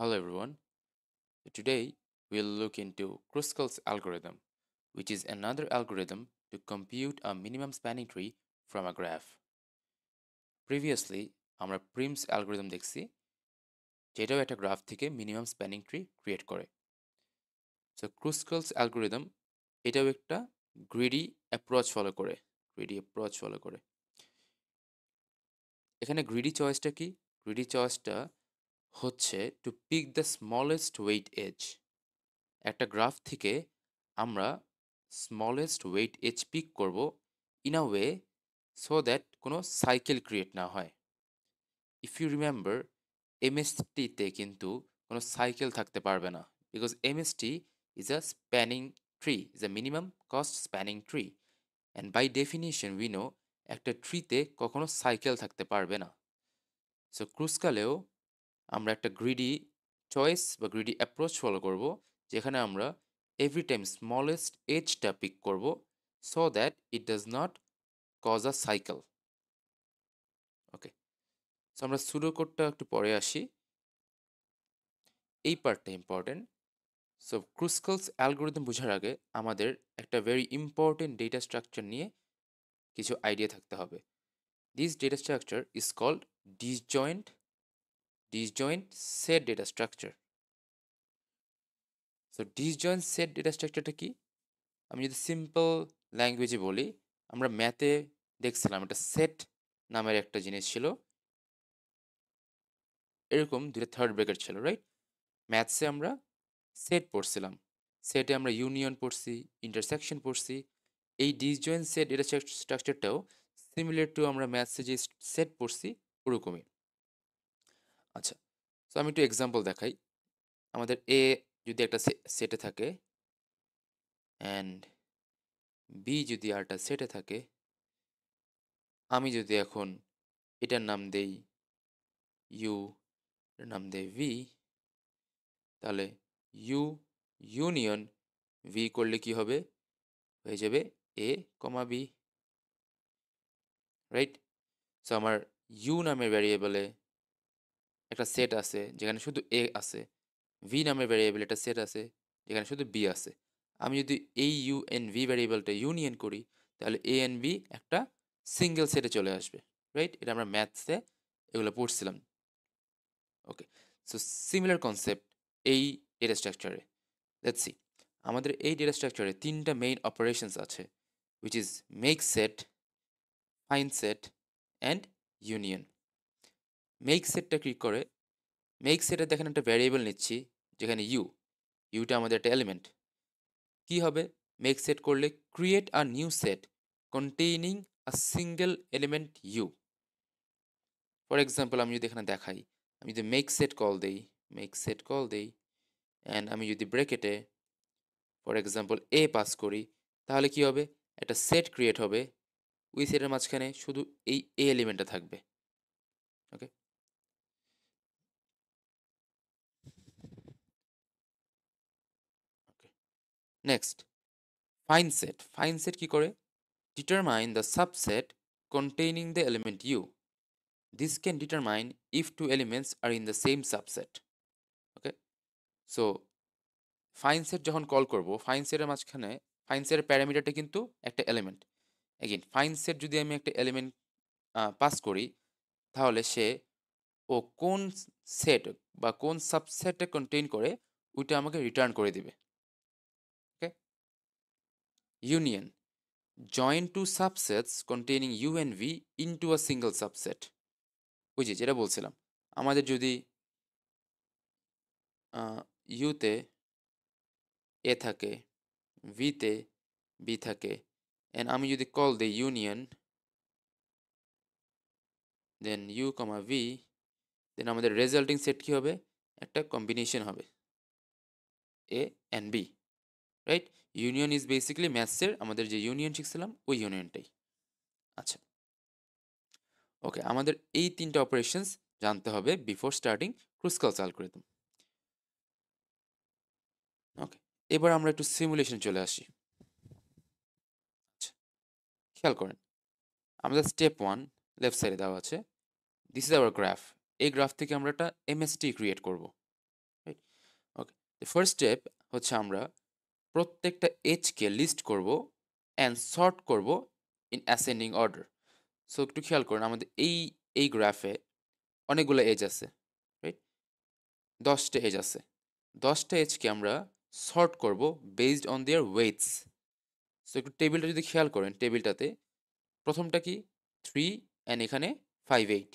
Hello everyone. Today we'll look into Kruskal's algorithm, which is another algorithm to compute a minimum spanning tree from a graph. Previously, আমরা Prim's algorithm দেখছি, যেটাও একটা graph থেকে minimum spanning tree create করে। So Kruskal's algorithm এটাও একটা greedy approach follow করে। এখানে গ্রিডি চয়েসটা কি? গ্রিডি চয়েসটা হচ্ছে to pick the smallest weight edge. একটা গ্রাফ থেকে আমরা স্মলেস্ট ওয়েট এজ পিক করব in a way so that কোনো সাইকেল ক্রিয়েট না হয়। ইফ ইউ রিমেম্বার, এমএসটিতে কিন্তু কোনো সাইকেল থাকতে পারবে না, because MST is a spanning tree, is a minimum cost spanning tree, and by definition we know একটা ট্রিতে কখনো সাইকেল থাকতে পারবে না। সো ক্রুসকালেও আমরা একটা গ্রিডি চয়েস বা গ্রিডি অ্যাপ্রোচ ফলো করব, যেখানে আমরা এভরি টাইম স্মলেস্ট এজটা পিক করব so that it does not cause a cycle. Okay, so আমরা সুডো কোডটা একটু পরে আসি, এই পার্টটা ইম্পর্টেন্ট। সো ক্রুস্কালস অ্যালগোরিদম বোঝার আগে আমাদের একটা ভেরি ইম্পর্টেন্ট ডেটা স্ট্রাকচার নিয়ে কিছু আইডিয়া থাকতে হবে। This data structure is called disjoint disjoint set data structure. So disjoint set data স্ট্রাকচারটা কি? আমি যদি সিম্পল ল্যাঙ্গুয়েজে বলি, আমরা ম্যাথে দেখছিলাম একটা সেট নামের একটা জিনিস ছিল, এরকম দুটো থার্ড ব্র্যাকেট ছিল, রাইট? ম্যাথসে আমরা সেট পড়ছিলাম, সেটে আমরা ইউনিয়ন পড়ছি, ইন্টারসেকশন পড়ছি। এই ডিসজয়েন্ট সেট এটা স্ট্রাকচারটাও সিমিলার টু আমরা ম্যাথসে যে সেট পড়ছি ওরকমই। আচ্ছা, তো আমি একটু এক্সাম্পল দেখাই। আমাদের এ যদি একটা সেটে থাকে অ্যান্ড বি যদি আরেকটা সেটে থাকে, আমি যদি এখন এটার নাম দেই ইউ, এর নাম দেই ভি, তাহলে ইউ ইউনিয়ন ভি করলে কি হবে? হয়ে যাবে এ কমা বি, রাইট? সো আমার ইউ নামের ভ্যারিয়েবলে একটা সেট আছে যেখানে শুধু এ আছে, ভি নামের ভ্যারিয়েবল একটা সেট আছে যেখানে শুধু বি আছে। আমি যদি এই ইউ এন ভি ভ্যারিয়েবলটা ইউনিয়ন করি, তাহলে এ এন বি একটা সিঙ্গেল সেটে চলে আসবে, রাইট? এটা আমরা ম্যাথসে এগুলো পড়ছিলাম। ওকে, সো সিমিলার কনসেপ্ট এই ডেটা স্ট্রাকচারে। লেটস সি, আমাদের এই ডেটা স্ট্রাকচারে তিনটা মেইন অপারেশনস আছে, which is make set, find set and union. Make সেটটা কি করে? মেক সেটে দেখেন একটা ভ্যারিয়েবল নিচ্ছি যেখানে ইউটা আমাদের একটা এলিমেন্ট। কি হবে মেক সেট করলে? Create a new set containing a single element you. For example আমি যদি এখানে দেখাই, আমি যদি মেক সেট কল দেই অ্যান্ড আমি যদি ব্রেকেটে ফর এক্সাম্পল এ পাস করি, তাহলে কি হবে? একটা সেট ক্রিয়েট হবে, ওই সেটের মাঝখানে শুধু এই এ এলিমেন্টটা থাকবে। ওকে, ওকে, নেক্সট ফাইন সেট কি করে? Determine the subset containing the element U. This can determine if two elements are in the same subset. Okay, so fine set যখন কল করব, ফাইন সেটের মাঝখানে ফাইন সেটের প্যারামিটারটা কিন্তু একটা এলিমেন্ট। এগেইন ফাইন সেট যদি আমি একটা এলিমেন্ট পাস করি, তাহলে সে ও কোন সেট বা কোন সাবসেটে কন্টেইন করে ওইটা আমাকে রিটার্ন করে দিবে। ওকে, union, join two subsets containing U and V into a single subset. ওই যে যেটা বলছিলাম, আমাদের যদি ইউতে এ থাকে, ভিতে বি থাকে, অ্যান্ড আমি যদি কল দিই union then U comma V, then আমাদের রেজাল্টিং সেট কী হবে? একটা কম্বিনেশন হবে A and B, right? Union is basically ম্যাথসের আমাদের যে ইউনিয়ন শিখছিলাম ওই ইউনিয়নটাই। আচ্ছা, ওকে, আমাদের এই তিনটা অপারেশনস জানতে হবে বিফোর স্টার্টিং ক্রুস্কালস অ্যালগরিদম। ওকে, এবার আমরা একটু সিমুলেশন চলে আসি। আচ্ছা, খেয়াল করেন, আমাদের স্টেপ 1 লেফট সাইডে দেওয়া আছে, দিস ইজ আওয়ার গ্রাফ। এই গ্রাফ থেকে আমরা একটা এমএসটি ক্রিয়েট করব। ফার্স্ট স্টেপ হচ্ছে আমরা প্রত্যেকটা এজকে লিস্ট করব অ্যান্ড সর্ট করব ইন অ্যাসেন্ডিং অর্ডার। সো একটু খেয়াল করুন, আমাদের এই গ্রাফে অনেকগুলো এজ আছে, রাইট? 10টা এজ আছে। 10টা এজকে আমরা সর্ট করব based on their weights. So একটু টেবিলটা যদি খেয়াল করেন, টেবিলটাতে প্রথমটা কি 3 অ্যান্ড এখানে 5 8।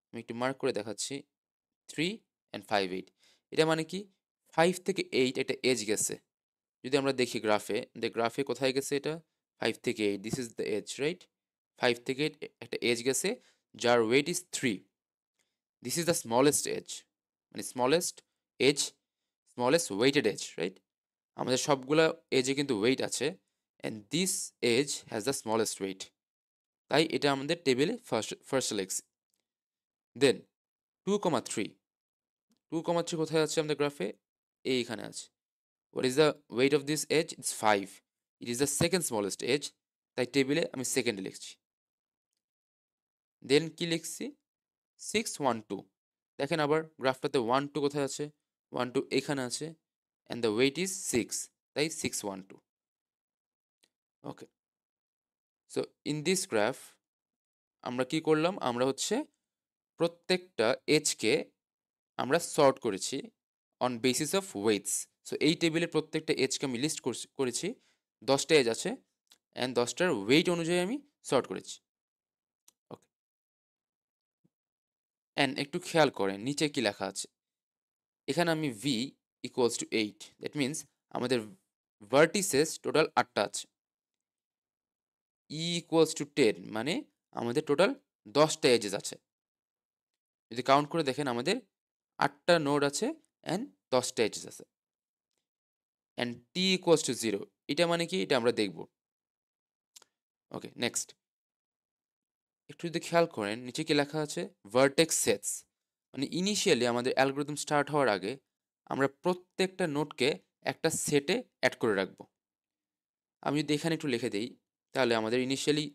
আমি একটু মার্ক করে দেখাচ্ছি, 3 অ্যান্ড 5 8। এটা মানে কি 5 থেকে 8 একটা এজ গেছে। যদি আমরা দেখি গ্রাফে কোথায় গেছে এটা, 5 থেকে 8, this is the edge, right? 5 থেকে 8 একটা এজ গেছে যার weight is 3। This is the smallest edge, মানে smallest edge, smallest weighted edge, right? আমাদের সবগুলা এজে কিন্তু ওয়েট আছে, and this edge has the smallest weight, তাই এটা আমাদের টেবিলে ফার্স্ট লিখছি। দেন 2,3, 2,3 কোথায় আছে আমাদের গ্রাফে? এইখানে আছে। What is the weight of this edge? It's 5, it is the second smallest edge, তাই টেবিলে আমি সেকেন্ডে লিখছি। দেন কি লিখছি? 6 1 2। দেখেন আবার গ্রাফটাতে 1 2 কোথায় আছে? 1 2 এখানে আছে, অ্যান্ড দ্য ওয়েট ইজ 6, তাই 6 1 2। ওকে, সো ইন দিস গ্রাফ আমরা কি করলাম? আমরা হচ্ছে প্রত্যেকটা এজকে আমরা সর্ট করেছি on basis of weights. So এই টেবিলে প্রত্যেকটা এজকে আমি লিস্ট করেছি, 10টা এজ আছে, অ্যান্ড 10টার ওয়েট অনুযায়ী আমি সর্ট করেছি। ওকে, অ্যান্ড একটু খেয়াল করেন নিচে কি লেখা আছে। এখানে আমি V equals to 8, that means আমাদের ভার্টিসেস টোটাল 8টা আছে। ই ইকুয়ালস টু 10, মানে আমাদের টোটাল 10টা এজেস আছে। যদি কাউন্ট করে দেখেন আমাদের 8টা নোড আছে অ্যান্ড 10টা এজেস আছে। অ্যান্ড টি ইকুয়ালস টু 0, এটা মানে কি? এটা আমরা দেখব। ওকে, নেক্সট একটু যদি খেয়াল করেন নিচে কি লেখা আছে, ভার্টেক্স সেটস, মানে ইনিশিয়ালি আমাদের অ্যালগোরিদম স্টার্ট হওয়ার আগে আমরা প্রত্যেকটা নোডকে একটা সেটে অ্যাড করে রাখবো। আমি যদি এখানে একটু লিখে দিই, তাহলে আমাদের ইনিশিয়ালি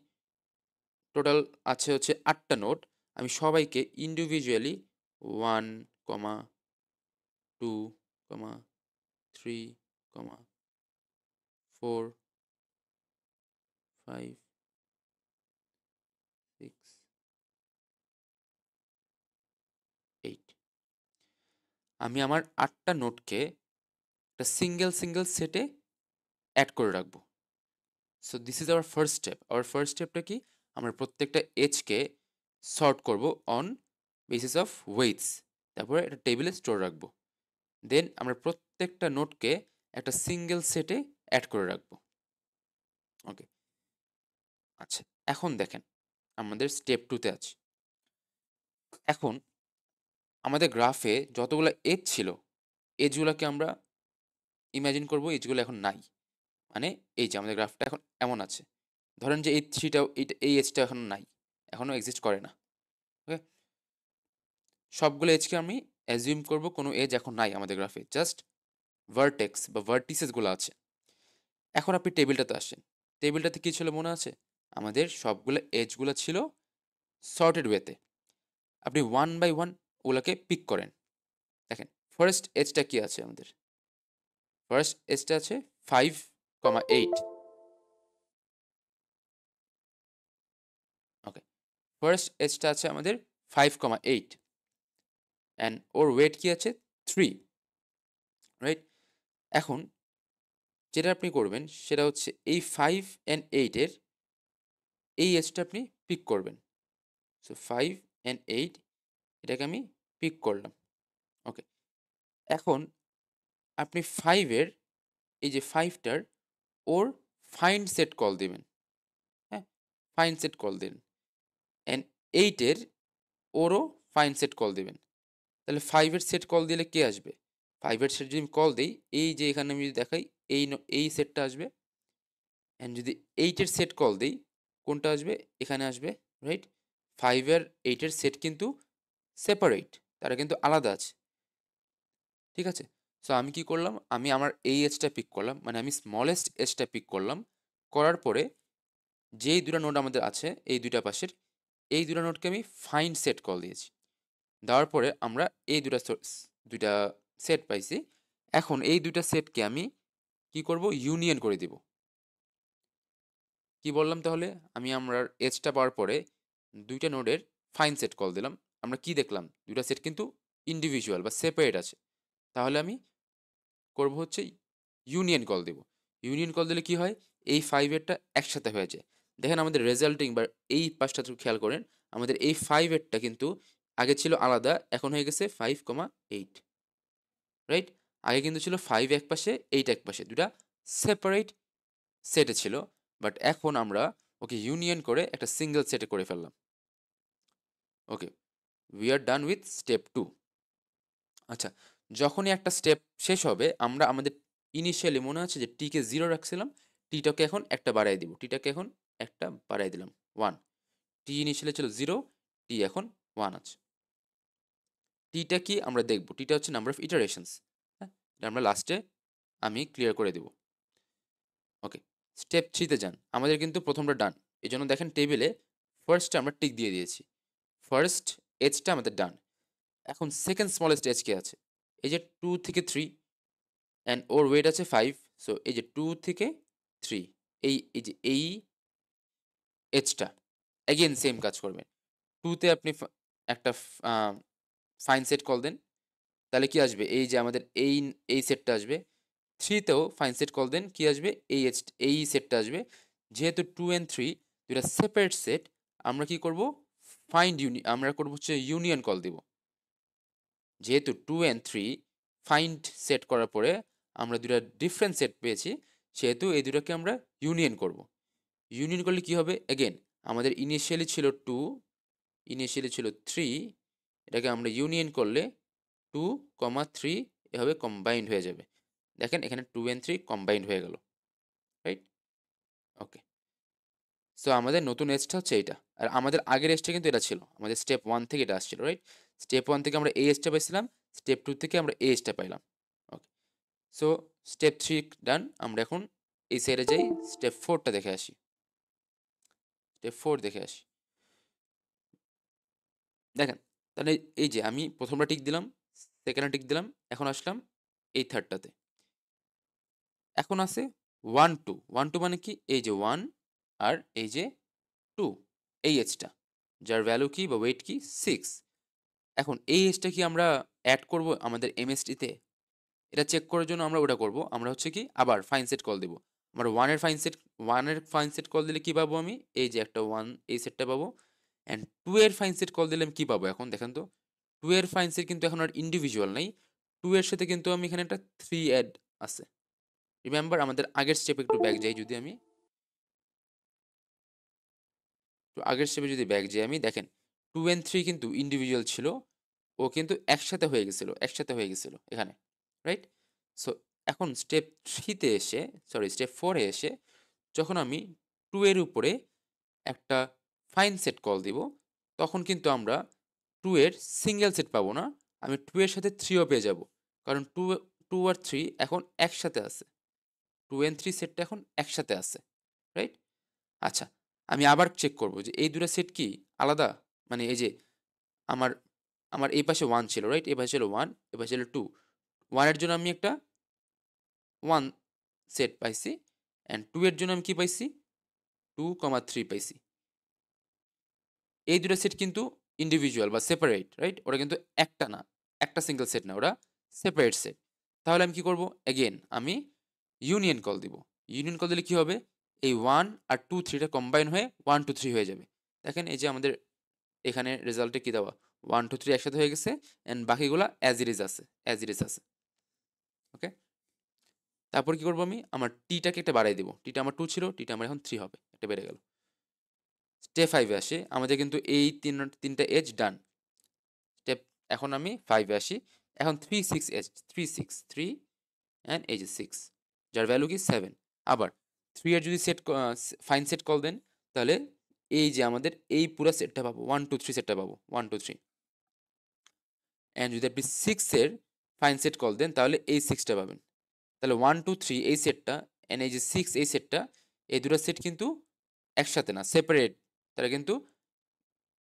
টোটাল আছে হচ্ছে 8টা নোড। আমি সবাইকে ইন্ডিভিজুয়ালি 1, 2, 3, 4, 5, 6, 8, আমি আমার 8টা নোডকে একটা সিঙ্গেল সেটে অ্যাড করে রাখবো। So this is our first step. Our first স্টেপটা কি? আমরা প্রত্যেকটা এজকে সর্ট করব অন বেসিস অফ ওয়েটস, তারপরে একটা টেবিলে স্টোর রাখবো। দেন আমরা প্রত্যেকটা নোটকে একটা সিঙ্গেল সেটে অ্যাড করে রাখবো। ওকে, আচ্ছা, এখন দেখেন আমাদের স্টেপ 2তে আছি। এখন আমাদের গ্রাফে যতগুলো এজ ছিল, এজগুলোকে আমরা ইমাজিন করব এজগুলো এখন নাই। মানে এই যে আমাদের গ্রাফটা এখন এমন আছে, ধরেন যে এই থ্রিটাও এই এজটা এখন নাই, এখনো এক্সিস্ট করে না। ওকে, সবগুলো এজকে আমি অ্যাজিউম করব কোনো এজ এখন নাই আমাদের গ্রাফে, জাস্ট ভার্টেক্স বা ভার্টিসেসগুলো আছে। এখন আপনি টেবিলটাতে আসেন, টেবিলটাতে কি ছিল মনে আছে? আমাদের সবগুলো এজগুলো ছিল সর্টেড ওয়েতে। আপনি 1 বাই 1 ওগুলোকে পিক করেন। দেখেন ফার্স্ট এজটা কি আছে আমাদের? ফার্স্ট এজটা আছে 5,8। ওকে, ফার্স্ট এজটা আছে আমাদের 5,8, অ্যান্ড ওর ওয়েট কি আছে? 3, রাইট? এখন যেটা আপনি করবেন সেটা হচ্ছে এই 5 অ্যান্ড 8-এর এই এজটা আপনি পিক করবেন। সো 5 অ্যান্ড 8 এটাকে আমি পিক করলাম। ওকে, এখন আপনি 5-এর এই যে 5টার ওর ফাইন্ড সেট কল দিবেন। হ্যাঁ, ফাইন্ড সেট কল দিন, অ্যান্ড 8-এর ওরও ফাইন্ড সেট কল দিবেন। তাহলে 5-এর সেট কল দিলে কে আসবে? 5-এর সেট যদি আমি কল দিই, এই যে এখানে আমি যদি দেখাই, এই সেটটা আসবে। অ্যান্ড যদি 8-এর সেট কল দিই, কোনটা আসবে? এখানে আসবে, রাইট? 5 আর 8-এর সেট কিন্তু সেপারেট, তারা কিন্তু আলাদা আছে। ঠিক আছে? সো আমি কি করলাম? আমি আমার এই এজটা পিক করলাম, মানে আমি স্মলেস্ট এজটা পিক করলাম। করার পরে যেই 2টা নোড আমাদের আছে এই 2টা পাশের, এই 2টা নোডকে আমি ফাইন্ড সেট কল দিয়েছি। দেওয়ার পরে আমরা এই 2টা সেট পাইছি, এখন এই দুইটা সেটকে আমি কি করব, ইউনিয়ন করে দিব। কি বললাম তাহলে, আমি আমরা এজটা পাওয়ার পরে দুইটা নোডের ফাইন সেট কল দিলাম। আমরা কি দেখলাম, দুইটা সেট কিন্তু ইন্ডিভিজুয়াল বা সেপারেট আছে। তাহলে আমি করব হচ্ছে ইউনিয়ন কল দেব। ইউনিয়ন কল দিলে কি হয়, এই 5 এরটা একসাথে হয়ে যায়। দেখেন আমাদের রেজাল্টিং বা এই পাশটা একটু খেয়াল করেন, আমাদের এই 5 এরটা কিন্তু আগে ছিল আলাদা, এখন হয়ে গেছে 5,8, রাইট? আগে কিন্তু ছিল 5 এক পাশে 8 এক পাশে, দুটা সেপারেট সেটে ছিল। বাট এখন আমরা ওকে ইউনিয়ন করে একটা সিঙ্গেল সেটে করে ফেললাম। Okay, we are done with step 2। আচ্ছা, যখনই একটা স্টেপ শেষ হবে আমরা আমাদের ইনিশিয়ালি মনে আছে যে টিকে 0 রাখছিলাম, টিটাকে এখন একটা বাড়াই দিব, টিটাকে এখন একটা বাড়াই দিলাম 1। টি ইনিশিয়ালি ছিল 0, টি এখন 1 আছে। টিটা কি আমরা দেখব, টিটা হচ্ছে নাম্বার অফ ইটারেশনস। হ্যাঁ, এটা আমরা লাস্টে আমি ক্লিয়ার করে দেব। ওকে, স্টেপ 3তে যান। আমাদের কিন্তু প্রথমটা ডান, এই জন্য দেখেন টেবিলে ফার্স্টে আমরা টিক দিয়ে দিয়েছি, ফার্স্ট এজটা আমাদের ডান। এখন সেকেন্ড স্মলেস্ট এজ কে আছে, এই যে 2 থেকে 3, অ্যান্ড ওর ওয়েট আছে 5। সো এই যে 2 থেকে 3, এই যে এই এজটা অ্যাগেন সেম কাজ করবেন। 2তে আপনি একটা ফাইন সেট কল দেন, তাহলে কি আসবে, এই যে আমাদের এই সেটটা আসবে। 3তেও ফাইন সেট কল দেন, কি আসবে, এই সেটটা আসবে। যেহেতু 2 অ্যান্ড 3 দুটা সেপারেট সেট, আমরা কি করব, আমরা করব হচ্ছে ইউনিয়ন কল দিব। যেহেতু 2 অ্যান্ড 3 ফাইন্ড সেট করার পরে আমরা দুটা ডিফারেন্ট সেট পেয়েছি, সেহেতু এই দুটাকে আমরা ইউনিয়ন করব। ইউনিয়ন করলে কি হবে, এগেন আমাদের ইনিশিয়ালি ছিল 2, ইনিশিয়ালি ছিল 3, এটাকে আমরা ইউনিয়ন করলে 2, 3 এভাবে কম্বাইন্ড হয়ে যাবে। দেখেন এখানে 2 অ্যান্ড 3 কম্বাইন্ড হয়ে গেল, রাইট? ওকে, সো আমাদের নতুন এজটা হচ্ছে এইটা। আর আমাদের আগের এজটা কিন্তু এটা ছিল, আমাদের স্টেপ 1 থেকে এটা আসছিল, রাইট? স্টেপ 1 থেকে আমরা এই এজটা পাইছিলাম, স্টেপ 2 থেকে আমরা এই এজটা পাইলাম। ওকে, সো স্টেপ 3 ডান। আমরা এখন এই সাইডে যাই, স্টেপ 4টা দেখে আসি। স্টেপ 4 দেখে আসি। দেখেন, তাহলে এই যে আমি প্রথমটা টিক দিলাম, সেকেন্ডটা টিক দিলাম, এখন আসলাম এই থার্ডটাতে। এখন আছে 1 2, 1 2 মানে কি, এই যে 1 আর এই যে 2, এই এজটা, যার ভ্যালু কি বা ওয়েট কি 6। এখন এই এজটা কি আমরা অ্যাড করব আমাদের এমএসটিতে, এটা চেক করার জন্য আমরা ওটা করব, আমরা হচ্ছে কি আবার ফাইন সেট কল দেব। আমরা 1 এর ফাইন সেট কল দিলে কি পাবো আমি, এই যে একটা 1 এই সেটটা পাবো। অ্যান্ড 2 এর ফাইন সেট কল দিলে আমি কি পাবো, এখন দেখেন তো 2 এর ফাইন সেট কিন্তু এখন আর ইন্ডিভিজুয়াল নাই, 2 এর সাথে কিন্তু আমি এখানে একটা 3 অ্যাড আছে। রিমেম্বার আমাদের আগের স্টেপে একটু ব্যাক যাই, যদি আমি একটু আগের স্টেপে যদি ব্যাক যাই, আমি দেখেন 2 অ্যান্ড 3 কিন্তু ইন্ডিভিজুয়াল ছিল, ও কিন্তু একসাথে হয়ে গেছিল এখানে, রাইট? সো এখন স্টেপ 3তে এসে, সরি স্টেপ 4-এ এসে যখন আমি 2 এর উপরে একটা ফাইন সেট কল দিব, তখন কিন্তু আমরা 2 এর সিঙ্গেল সেট পাবো না, আমি 2 এর সাথে 3ও পেয়ে যাব। কারণ 2 আর 3 এখন একসাথে আছে, 2 এন্ড 3 সেটটা এখন একসাথে আছে, রাইট? আচ্ছা, আমি আবার চেক করব যে এই দুটো সেট কি আলাদা, মানে এই যে আমার আমার এই পাশে 1 ছিল, রাইট? এই পাশে ছিল 1, এই পাশে ছিল 2। 1 এর জন্য আমি একটা 1 সেট পাইছি, অ্যান্ড 2 এর জন্য আমি কি পাইছি, 2, 3 পাইছি। এই দুটো সেট কিন্তু ইন্ডিভিজুয়াল বা সেপারেট, রাইট? ওরা কিন্তু একটা না, একটা সিঙ্গেল সেট না, ওরা সেপারেট সেট। তাহলে আমি কি করব, এগেন আমি ইউনিয়ন কল দিব। ইউনিয়ন কল দিলে কি হবে, এই 1 আর 2 3টা কম্বাইন হয়ে 1 2 3 হয়ে যাবে। দেখেন এই যে আমাদের এখানে রেজাল্টে কি দেওয়া, 1 2 3 একসাথে হয়ে গেছে, অ্যান্ড বাকিগুলা অ্যাজ ইট ইজ আছে, অ্যাজ ইট ইজ আছে। ওকে, তারপর কি করবো, আমি আমার টিটাকে একটা বাড়াই দিব। টিটা আমার 2 ছিল, টিটা আমার এখন 3 হবে, একটা বেড়ে গেল। স্টেপ 5-এ আসে, আমাদের কিন্তু এই তিনটা এজ ডান। স্টেপ এখন আমি 5-এ আসি। এখন 3 6 এজ, 3 6 3 অ্যান্ড এই যে 6, যার ভ্যালু কি 7। আবার 3 এর যদি ফাইন সেট কল দেন, তাহলে এই যে আমাদের এই পুরো সেটটা পাবো, 1 2 3 সেটটা পাবো, 1 2 3। অ্যান্ড যদি আপনি 6 এর ফাইন সেট কল দেন, তাহলে এই 6টা পাবেন। তাহলে 1 2 3 এই সেটটা অ্যান্ড এই যে 6 এই সেটটা, এই দুটো সেট কিন্তু একসাথে না, সেপারেট। তারা কিন্তু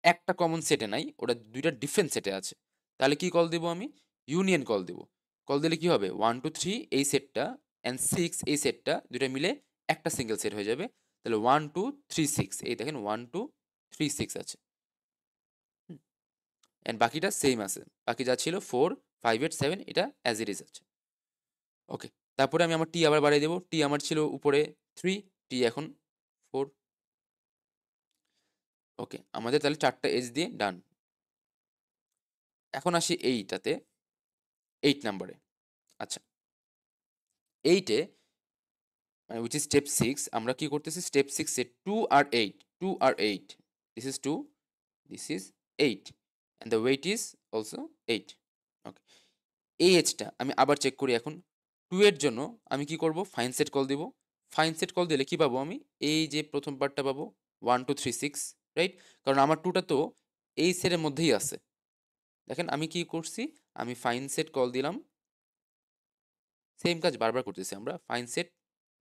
একটা কমন সেটে নাই, ওটা দুইটা ডিফারেন্ট সেটে আছে। তাহলে কি কল দিব আমি, ইউনিয়ন কল দিব। কল দিলে কি হবে 1 2 3 এই সেটটা অ্যান্ড 6 এই সেটটা দুটো মিলে একটা সিঙ্গেল সেট হয়ে যাবে। তাহলে 1 2 3 6 এই দেখেন 1 2 3 6 আছে। অ্যান্ড বাকিটা সেম আছে, বাকি যা ছিল 4 5 8 7 এটা অ্যাজ ইট ইজ আছে। ওকে, তারপরে আমি আমার টি আবার বাড়িয়ে দেবো। টি আমার ছিল উপরে 3, টি এখন 4। ওকে, আমাদের তাহলে 4টা এজ দিয়ে ডান। এখন আসি এইটাতে, 8 নাম্বারে। আচ্ছা, 8 এ মানে which is step 6, আমরা কি করতেছি স্টেপ 6 এ 2 আর 8, 2 আর 8, this is 2, this is 8 and the weight is also 8. ওকে, এই এজটা আমি আবার চেক করি এখন। 2 এর জন্য আমি কি করব, ফাইন সেট কল দিব। ফাইন সেট কল দিলে কি পাবো আমি, এই যে প্রথম পার্টটা পাবো 1 2 3 6, রাইট? কারণ আমার 2টা তো এই সেটের মধ্যেই আছে। দেখেন আমি কি করছি, আমি ফাইন সেট কল দিলাম, সেম কাজ বারবার করতেছি আমরা, ফাইন সেট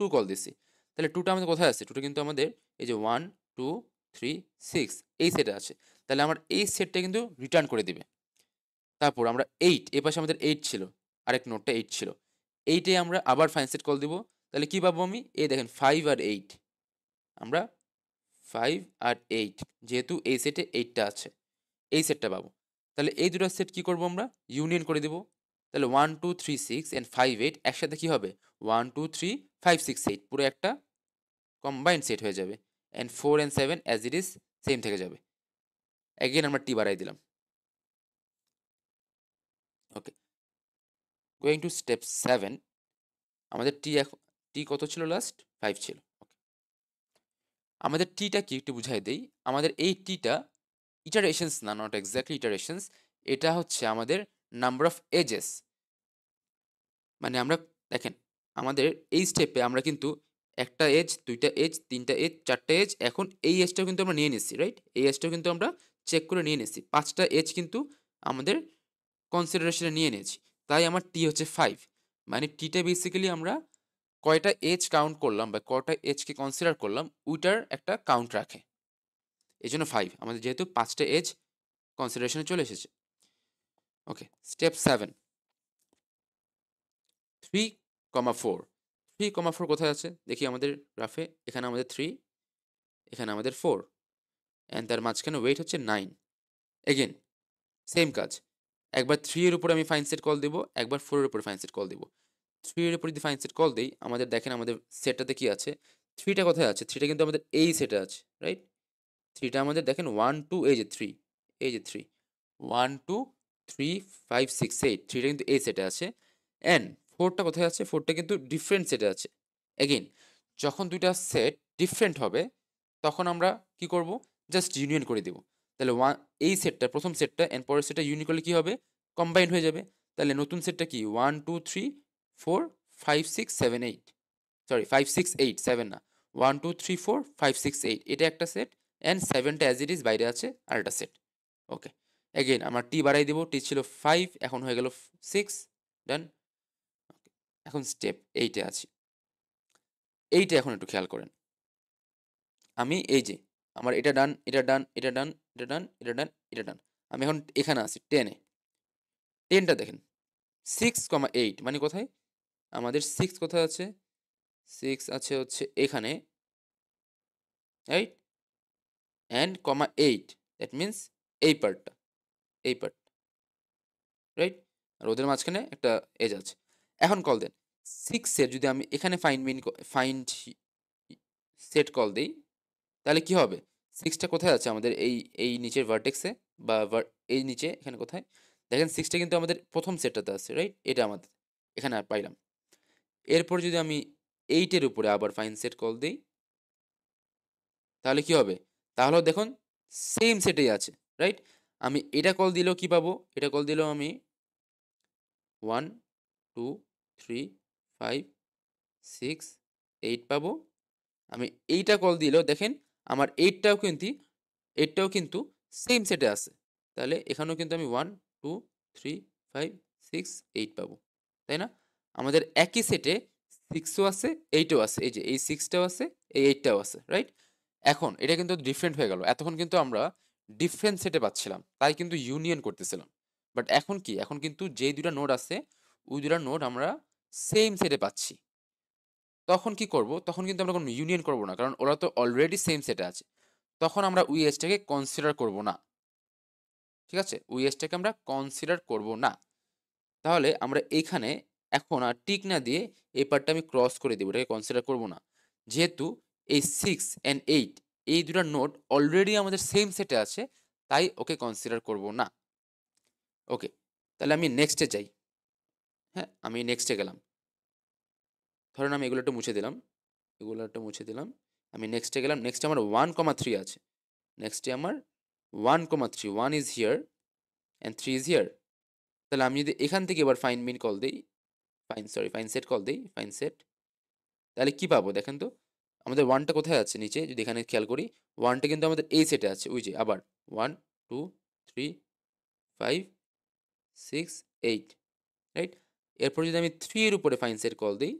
2 কল দিছি। তাহলে 2টা আমাদের কোথায় আছে, 2টা কিন্তু আমাদের এই যে 1 2 3 6 এই সেটে আছে। তাহলে আমার এই সেটটা কিন্তু রিটার্ন করে দিবে। তারপর আমরা 8, এ পাশে আমাদের 8 ছিল, আরেক নোটটা 8 ছিল। 8 এ আমরা আবার ফাইন সেট কল দিব। তাহলে কি পাবো আমি, এই দেখেন 5 আর 8, আমরা 5 আর 8 যেহেতু এই সেটে 8টা আছে, এই সেটটা পাবো। তাহলে এই দুটো সেট কি করব, আমরা ইউনিয়ন করে দেব। তাহলে 1 2 3 6 এন্ড 5 8 একসাথে কি হবে 1 2 3 5 6 8 পুরো একটা কম্বাইন্ড সেট হয়ে যাবে। And 4 and 7 as it is same থেকে যাবে। এগেইন আমরা টি বাড়াই দিলাম। ওকে, গোয়িং টু স্টেপ 7, আমাদের টি এখন, টি কত ছিল লাস্ট, 5 ছিল। ওকে, আমাদের টিটা কি একটু বুঝাই দেই। আমাদের এই টিটা ইটারেশনস না, নট এক্স্যাক্টলি ইটারেশনস, এটা হচ্ছে আমাদের নাম্বার অফ এজেস। মানে আমরা দেখেন, আমাদের এই স্টেপে আমরা কিন্তু একটা এজ, দুইটা এজ, তিনটা এজ, চারটা এজ, এখন এই এজটাও কিন্তু আমরা নিয়ে নিচ্ছি, রাইট? এই এজটাও কিন্তু আমরা চেক করে নিয়ে নিচ্ছি, 5টা এজ কিন্তু আমাদের কনসিডারেশনে নিয়ে নিয়েছি। তাই আমার টি হচ্ছে 5। মানে টিটা বেসিক্যালি আমরা কয়টা এজ কাউন্ট করলাম বা কয়টা এজকে কনসিডার করলাম ওইটার একটা কাউন্ট রাখে, এই জন্য 5, আমাদের যেহেতু 5টা এজ কনসিডারেশনে চলে এসেছে। ওকে, স্টেপ 7, 3, 4। 3, 4 কোথায় আছে দেখি আমাদের গ্রাফে, এখানে আমাদের 3, এখানে আমাদের 4 অ্যান্ড তার মাঝখানে ওয়েট হচ্ছে 9। এগেন সেম কাজ, একবার 3 এর উপরে আমি ফাইন সেট কল দেবো, একবার 4 এর উপরে ফাইন সেট কল দেবো। 3 এর উপরে যদি ফাইন সেট কল দেই, আমাদের দেখেন আমাদের সেটটাতে কি আছে, 3টা কোথায় আছে, 3টা কিন্তু আমাদের এই সেটে আছে, রাইট? 3টা আমাদের দেখেন 1 2, এই যে 3, এই যে 3, 1 2 3 5 6 8, 3টা কিন্তু এই সেটে আছে। অ্যান্ড 4টা কোথায় আছে, 4টা কিন্তু ডিফারেন্ট সেটে আছে। এগেইন যখন দুইটা সেট ডিফারেন্ট হবে তখন আমরা কি করব, জাস্ট ইউনিয়ন করে দেব। তাহলে এই সেটটা, প্রথম সেটটা এন্ড পরের সেটটা ইউনিয়ন করলে কি হবে, কম্বাইন্ড হয়ে যাবে। তাহলে নতুন সেটটা কি 1 2 3 4 5 6 7 8, সরি 5 6 8 7 না, 1 2 3 4 5 6 8 এটা একটা সেট অ্যান্ড 7টা অ্যাজ ইট ইজ বাইরে আছে আরেকটা সেট। ওকে, এগেইন আমরা টি বাড়াই দিব, টি ছিল 5 এখন হয়ে গেল 6, ডান। এখন স্টেপ 8 এ আছি। এইটা এখন একটু খেয়াল করেন, আমি এই যে আমার এটা ডান, এটা ডান, এটা ডান, এটা ডান, এটা ডান, এটা ডান, আমি এখন এখানে আছি 10 এ। 10টা দেখেন 6, 8 মানে কোথায়, আমাদের 6 কোথায় আছে, 6 আছে হচ্ছে এখানে, রাইট? অ্যান্ড 8 দ্যাট মিনস এই পার্টটা, এই পার্ট, রাইট? আর ওদের মাঝখানে একটা এজ আছে। এখন কল দেন 6 এর যদি আমি এখানে ফাইন্ড সেট কল দেই, তাহলে কি হবে, 6টা কোথায় আছে আমাদের এই এই নিচের ভার্টেক্সে বা এই নিচে এখানে কোথায়, দেখেন 6টা কিন্তু আমাদের প্রথম সেটটাতে আছে, রাইট? এটা আমাদের এখানে আর পাইলাম। এরপর যদি আমি 8 এর উপরে আবার ফাইন সেট কল দিই, তাহলে কি হবে, তাহলেও দেখুন সেম সেটেই আছে, রাইট? আমি এটা কল দিলেও কি পাবো, এটা কল দিলেও আমি 1 2 3 5 6 8 পাবো। আমি এইটা কল দিলেও দেখেন আমার 8টাও কিন্তু সেম সেটে আছে। তাহলে এখানেও কিন্তু আমি 1 2 3 5 6 8 পাবো, তাই না? আমাদের একই সেটে 6ও আছে, 8ও আছে, এই যে এই 6টাও আছে, এই 8টাও আছে, রাইট? এখন এটা কিন্তু ডিফারেন্ট হয়ে গেল, এতক্ষণ কিন্তু আমরা ডিফারেন্ট সেটে পাচ্ছিলাম তাই কিন্তু ইউনিয়ন করতেছিলাম। বাট এখন কি, এখন কিন্তু যেই দুটা নোড আছে ওই দুটা নোড আমরা সেম সেটে পাচ্ছি। তখন কি করব? তখন কিন্তু আমরা কোনো ইউনিয়ন করব না, কারণ ওরা তো অলরেডি সেম সেটে আছে। তখন আমরা ওই এজটাকে কনসিডার করব না। ঠিক আছে? ওই এজটাকে আমরা কনসিডার করব না। তাহলে আমরা এইখানে এখন আর টিক না দিয়ে এই পার্টটা আমি ক্রস করে দেব, এটাকে কনসিডার করব না। যেহেতু এই 6 অ্যান্ড 8 এই দুটা নোড অলরেডি আমাদের সেম সেটে আছে, তাই ওকে কনসিডার করব না। ওকে, তাহলে আমি নেক্সটে যাই। হ্যাঁ, আমি নেক্সটে গেলাম। ধরেন আমি এগুলো একটু মুছে দিলাম, এগুলো একটু মুছে দিলাম। আমি নেক্সটে গেলাম। নেক্সটে আমার 1,3 আছে। নেক্সটে আমার 1,3, 1 is here and 3 is here. তাহলে আমি যদি এখান থেকে এবার ফাইন্ড মিন কল দেই, ফাইন সেট কল দেই, ফাইন সেট, তাহলে কি পাবো দেখেন তো? আমাদের 1টা কোথায় আছে? নিচে। যদি এখানে খেয়াল করি, 1টা কিন্তু আমাদের এই সেটে আছে। ওই যে আবার 1, 2, 3, 5, 6, 8, রাইট? এরপর যদি আমি 3 এর উপরে ফাইন সেট কল দেই,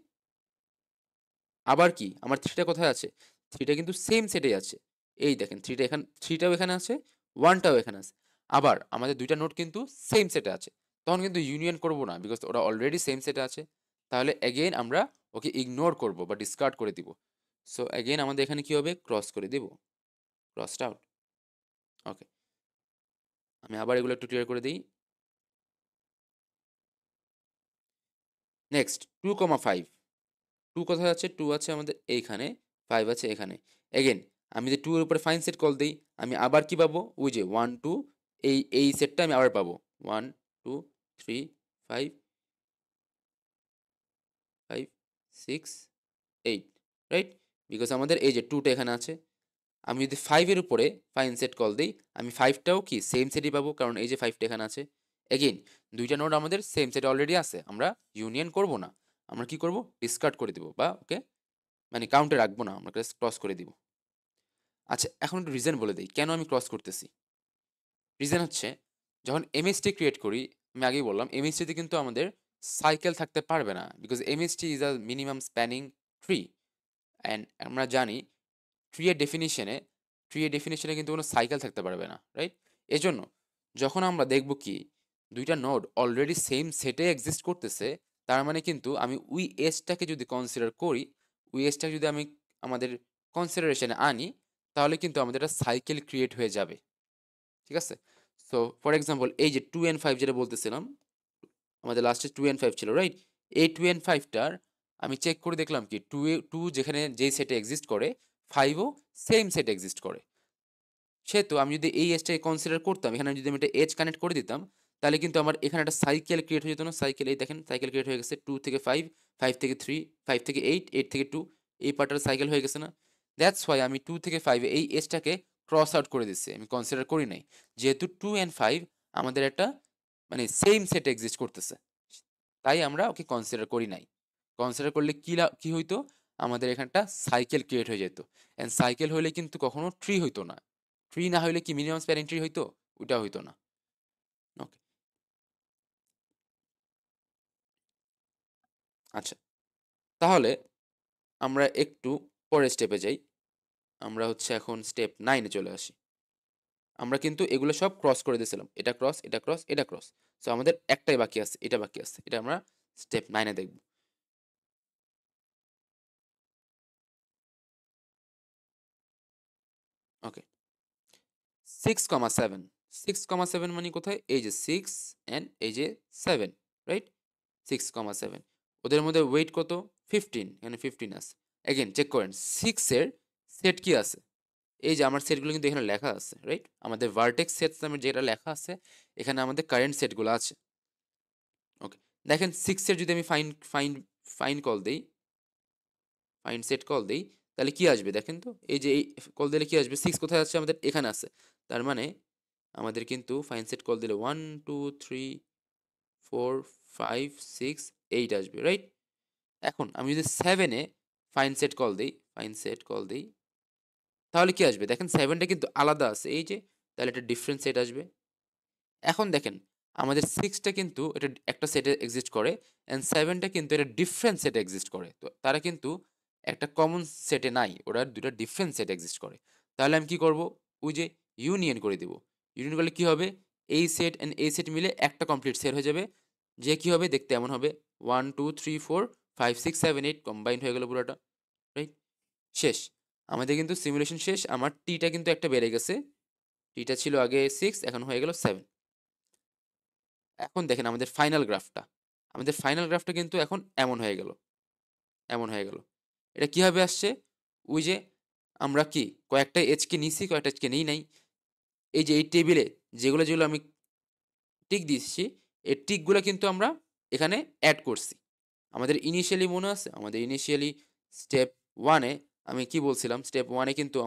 আবার কি আমার 3টা কোথায় আছে? 3টা কিন্তু সেম সেটেই আছে। এই দেখেন 3টা এখানে, 3টাও এখানে আছে, 1টাও এখানে আছে। আবার আমাদের 2টা নোট কিন্তু সেম সেটে আছে। তখন কিন্তু ইউনিয়ন করব না, বিকজ ওরা অলরেডি সেম সেটে আছে। তাহলে এগেইন আমরা ওকে ইগনোর করব বা ডিসকার্ড করে দিব। সো এগেইন আমাদের এখানে কি হবে? ক্রস করে দিব। Crossed out. ওকে, আমি আবার এগুলো একটু ক্লিয়ার করে দিই। নেক্সট 2,5, 2 কোথায় আছে? 2 আছে আমাদের এইখানে, 5 আছে এখানে। এগেন আমি যদি 2 এর উপরে ফাইন সেট কল দেই, আমি আবার কি পাবো? ওই যে 1, 2, এই সেটটা আমি আবার পাবো। 1, 2, 3, 5, 5, 6, 8, রাইট? বিকজ আমাদের এই যে 2টা এখানে আছে। আমি যদি 5 এর উপরে ফাইন সেট কল দেই, আমি 5টাও কি সেম সেটই পাবো, কারণ এই যে 5টা এখানে আছে। এগেইন 2টা নোড আমাদের সেম সেটে অলরেডি আছে, আমরা ইউনিয়ন করব না। আমরা কি করব? ডিসকার্ড করে দিব, বা ওকে মানে কাউন্টে রাখবো না, আমরা ক্রস করে দিব। আচ্ছা, এখন একটু রিজন বলে দিই কেন আমি ক্রস করতেছি। রিজন হচ্ছে, যখন এমএসটি ক্রিয়েট করি, আমি আগেই বললাম এমএসটিতে কিন্তু আমাদের সাইকেল থাকতে পারবে না, because MST is a minimum spanning tree. And আমরা জানি ট্রি এর ডেফিনিশনে কিন্তু কোনো সাইকেল থাকতে পারবে না, রাইট? এজন্য যখন আমরা দেখব কি দুইটা নোড অলরেডি সেম সেটে এক্সিস্ট করতেছে, তার মানে কিন্তু আমি উই এজটাকে যদি কনসিডার করি, উই এজটাকে যদি আমি আমাদের কনসিডারেশনে আনি, তাহলে কিন্তু আমাদের একটা সাইকেল ক্রিয়েট হয়ে যাবে। ঠিক আছে? সো ফর এক্সাম্পল এই যে 2 অ্যান্ড 5 যেটা বলতেছিলাম, আমাদের লাস্টে 2 অ্যান্ড 5 ছিল, রাইট? এই 2 অ্যান্ড 5টার আমি চেক করে দেখলাম কি 2 যেখানে যেই সেটে এক্সিস্ট করে, 5ও সেম সেটে এক্সিস্ট করে। সেহেতু আমি যদি এই এজটাকে কনসিডার করতাম, এখানে যদি আমি একটা এজ কানেক্ট করে দিতাম, তাহলে কিন্তু আমার এখানে একটা সাইকেল ক্রিয়েট হয়ে যেত না? সাইকেল, এই দেখেন সাইকেল ক্রিয়েট হয়ে গেছে। 2 থেকে 5, 5 থেকে 3, 5 থেকে 8, 8 থেকে 2, এই পার্টটার সাইকেল হয়ে গেছে না? দ্যাটস হোয়াই আমি 2 থেকে 5 এই এজটাকে ক্রস আউট করে দিচ্ছি, আমি কনসিডার করি নাই। যেহেতু 2 অ্যান্ড 5 আমাদের একটা মানে সেম সেটে এক্সিস্ট করতেছে, তাই আমরা ওকে কনসিডার করি নাই। কনসিডার করলে কি হইতো? আমাদের এখানটা সাইকেল ক্রিয়েট হয়ে যেত। অ্যান্ড সাইকেল হইলে কিন্তু কখনো ট্রি হইতো না। ট্রি না হইলে কি মিনিমাম স্প্যানিং ট্রি হইতো? ওইটা হইতো না। ওকে, আচ্ছা, তাহলে আমরা একটু পরের স্টেপে যাই। আমরা হচ্ছে এখন স্টেপ 9 এ চলে আসি। আমরা কিন্তু এগুলো সব ক্রস করে দিয়েছিলাম। এটা ক্রস, এটা ক্রস, এটা ক্রস। সো আমাদের একটাই বাকি আছে, এটা বাকি আছে। এটা আমরা স্টেপ 9 এ দেখব। ওকে, 6,7, 6,7 মানে কোথায়? এই যে 6 অ্যান্ড এই যে 7, রাইট? 6,7, ওদের মধ্যে ওয়েট কত? 15, এখানে 15 আছে। এগেন চেক করেন 6 এর সেট কি আছে? এই যে আমার সেটগুলো কিন্তু এখানে লেখা আছে, রাইট? আমাদের ভার্টেক্স সেটস নামে যেটা লেখা আছে, এখানে আমাদের কারেন্ট সেটগুলো আছে। ওকে, দেখেন 6 এর যদি আমি ফাইন কল দেই, ফাইন সেট কল দেই, তাহলে কি আসবে দেখেন তো? এই যে এই কল দিলে কি আসবে? 6 কোথায় আছে? আমাদের এখানে আছে। তার মানে আমাদের কিন্তু ফাইন সেট কল দিলে 1, 2, 3, 4, 5, 6, 8 আসবে, রাইট? এখন আমি যদি 7 এ ফাইন সেট কল দেই, তাহলে কি আসবে? দেখেন 7টা কিন্তু আলাদা আছে, এই যে, তাহলে একটা ডিফারেন্ট সেট আসবে। এখন দেখেন আমাদের 6টা কিন্তু এটা একটা সেটে এক্সিস্ট করে, অ্যান্ড 7টা কিন্তু এটা ডিফারেন্ট সেটে এক্সিস্ট করে। তো তারা কিন্তু একটা কমন সেটে নাই, ওরা দুটা ডিফারেন্ট সেটে এক্সিস্ট করে। তাহলে আমি কি করব? ওই যে ইউনিয়ন করে দিব। ইউনিয়ন করলে কি হবে? এই সেট অ্যান্ড এই সেট মিলে একটা কমপ্লিট সেট হয়ে যাবে, যে কি হবে দেখতে এমন হবে 1 2 3 4 5 6 7 8 কম্বাইন্ড হয়ে গেল পুরোটা, রাইট? শেষ। আমাদের কিন্তু সিমুলেশন শেষ। আমার টিটা কিন্তু একটা বেড়ে গেছে। টিটা ছিল আগে 6, এখন হয়ে গেল 7। এখন দেখেন আমাদের ফাইনাল গ্রাফটা। আমাদের ফাইনাল গ্রাফটা কিন্তু এখন এমন হয়ে গেল, এমন হয়ে গেল। এটা কিভাবে আসছে? ওই যে আমরা কি কয়েকটা এজকে নিছি, কয়েকটা এজকে নিই নাই। এই যে এই টেবিলে যেগুলো আমি টিক দিচ্ছি, এই টিকগুলো কিন্তু আমরা এখানে এড করছি। আমাদের ইনিশিয়ালি মনে আছে? আমাদের ইনিশিয়ালি স্টেপ 1 এ আমি কি বলছিলাম? স্টেপ 1 এ কিন্তু